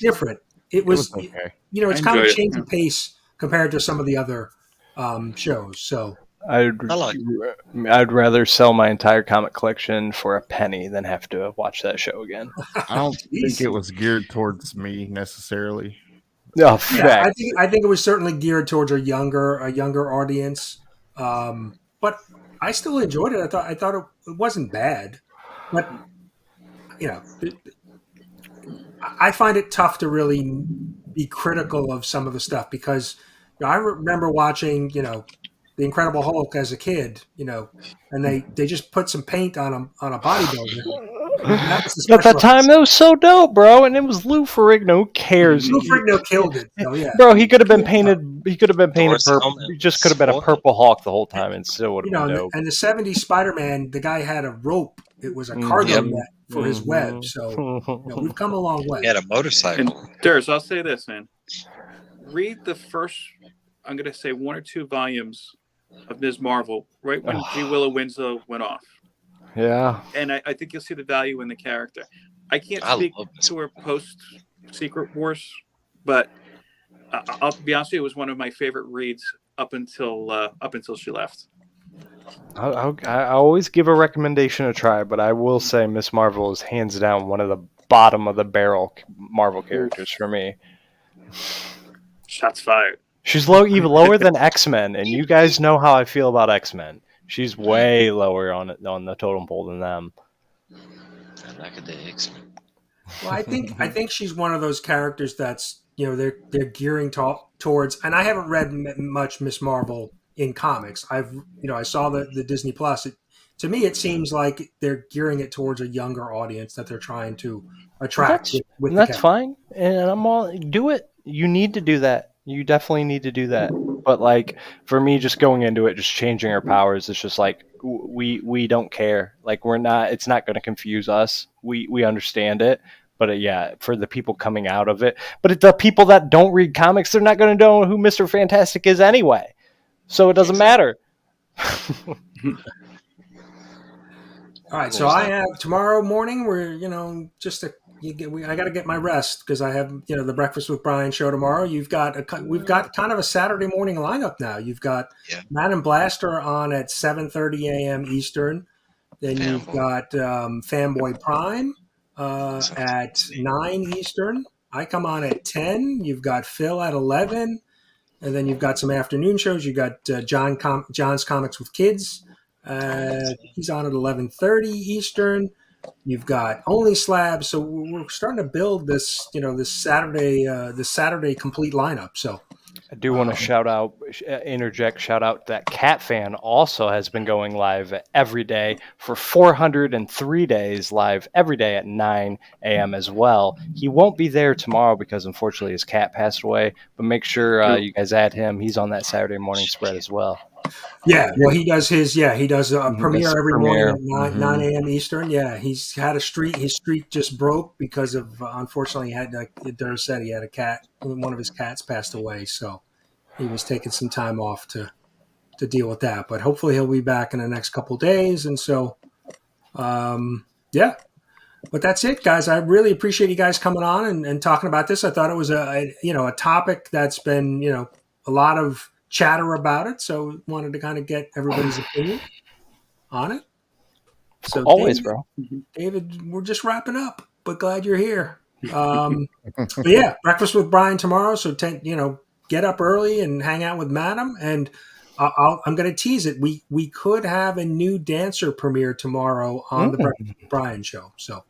different. It was okay. It's I kind of enjoyed it. changing pace compared to some of the other shows. So I'd rather sell my entire comic collection for a penny than have to watch that show again. I don't think it was geared towards me necessarily. Oh, yeah, fact. I think it was certainly geared towards a younger audience. But I still enjoyed it. I thought it wasn't bad, but I find it tough to really be critical of some of the stuff because I remember watching The Incredible Hulk as a kid, and they just put some paint on a bodybuilder. At that time, that was so dope, bro. And it was Lou Ferrigno. Who cares? Lou Ferrigno killed it. So, yeah. Bro, he could have been painted. He could have been painted Doris purple. Hellman. He just could have been a purple Hulk the whole time, and still would have been dope. And the '70s Spider-Man, the guy had a rope. It was a cargo net for his web. So we've come a long way. He had a motorcycle. And Durs, I'll say this, man. Read the first, I'm going to say 1 or 2 volumes of Ms. Marvel right when G. Willow Winslow went off. Yeah. And I think you'll see the value in the character. I can't I speak love this. to her post Secret Wars, but I'll be honest with you, it was one of my favorite reads up until she left. I always give a recommendation a try, but I will say Miss Marvel is hands down one of the bottom of the barrel Marvel characters for me. Shots fired. She's even lower than X-Men, and you guys know how I feel about X-Men. She's way lower on the totem pole than them. I like the X-Men. Well, I think she's one of those characters that's they're gearing towards. And I haven't read much Miss Marvel in comics. I saw the Disney Plus. To me, it seems like they're gearing it towards a younger audience that they're trying to attract. That's fine, and I'm all do it. You need to do that. You definitely need to do that. But like for me, just going into it, just changing our powers, it's just like we don't care. Like we're not. It's not going to confuse us. We understand it. But yeah, for the people coming out of it, but the people that don't read comics, they're not going to know who Mr. Fantastic is anyway. So it doesn't matter. All right, so I have tomorrow morning. We're I got to get my rest because I have the Breakfast with Brian show tomorrow. We've got kind of a Saturday morning lineup now. You've got Matt and Blaster on at 7:30 a.m. Eastern. Then you've got Fanboy Prime at 9 Eastern. I come on at 10. You've got Phil at 11, and then you've got some afternoon shows. You've got John's Comics with Kids. He's on at 11:30 Eastern. You've got Only Slabs, so we're starting to build this this Saturday complete lineup. So I do want to interject shout out that Cat Fan also has been going live every day for 403 days live every day at 9 a.m. as well. He won't be there tomorrow because unfortunately his cat passed away, but make sure you guys add him. He's on that Saturday morning spread as well. Yeah, well, he does a premiere every morning at 9 a.m. Eastern. Yeah, he's had his streak just broke because of, unfortunately, like Dur said, he had a cat, one of his cats passed away. So he was taking some time off to deal with that. But hopefully he'll be back in the next couple of days. And so, yeah. But that's it, guys. I really appreciate you guys coming on and talking about this. I thought it was a topic that's been, a lot of chatter about it, so wanted to kind of get everybody's opinion on it. So always, David, we're just wrapping up, but glad you're here. But yeah, Breakfast with Brian tomorrow. So get up early and hang out with Madam, and I'm going to tease it. We could have a new dancer premiere tomorrow on the Breakfast with Brian show. So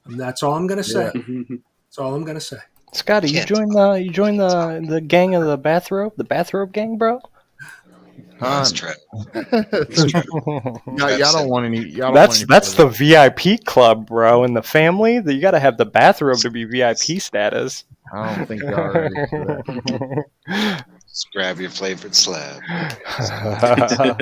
that's all I'm going to say. That's all I'm going to say. Scotty, you join the gang of the bathrobe gang, bro. That's true. Y'all don't want any. That's the VIP club, bro. In the family, you got to have the bathrobe to be VIP status. I don't think y'all are ready for that. Just grab your favorite slab.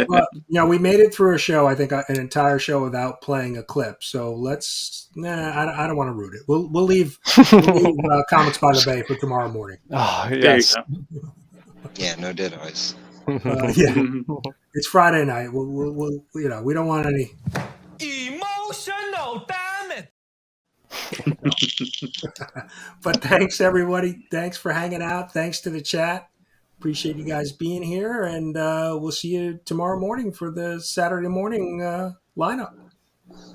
Well, we made it through a show. I think an entire show without playing a clip. So let's. I don't want to root it. We'll leave Comics by the Bay for tomorrow morning. Oh yes. Yeah, no dead eyes. It's Friday night. We'll we don't want any emotional damage. But thanks everybody. Thanks for hanging out. Thanks to the chat. Appreciate you guys being here, and we'll see you tomorrow morning for the Saturday morning lineup.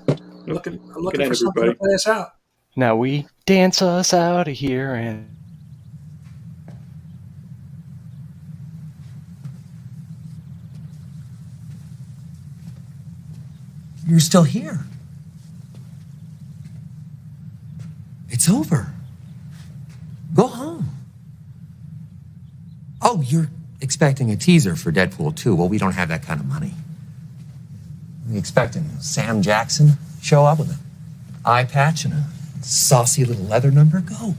I'm looking for something to play us out. Now we dance us out of here, and you're still here. It's over. Go home. Oh, you're expecting a teaser for Deadpool 2. Well, we don't have that kind of money. We expecting Sam Jackson show up with an eye patch and a saucy little leather number? Go.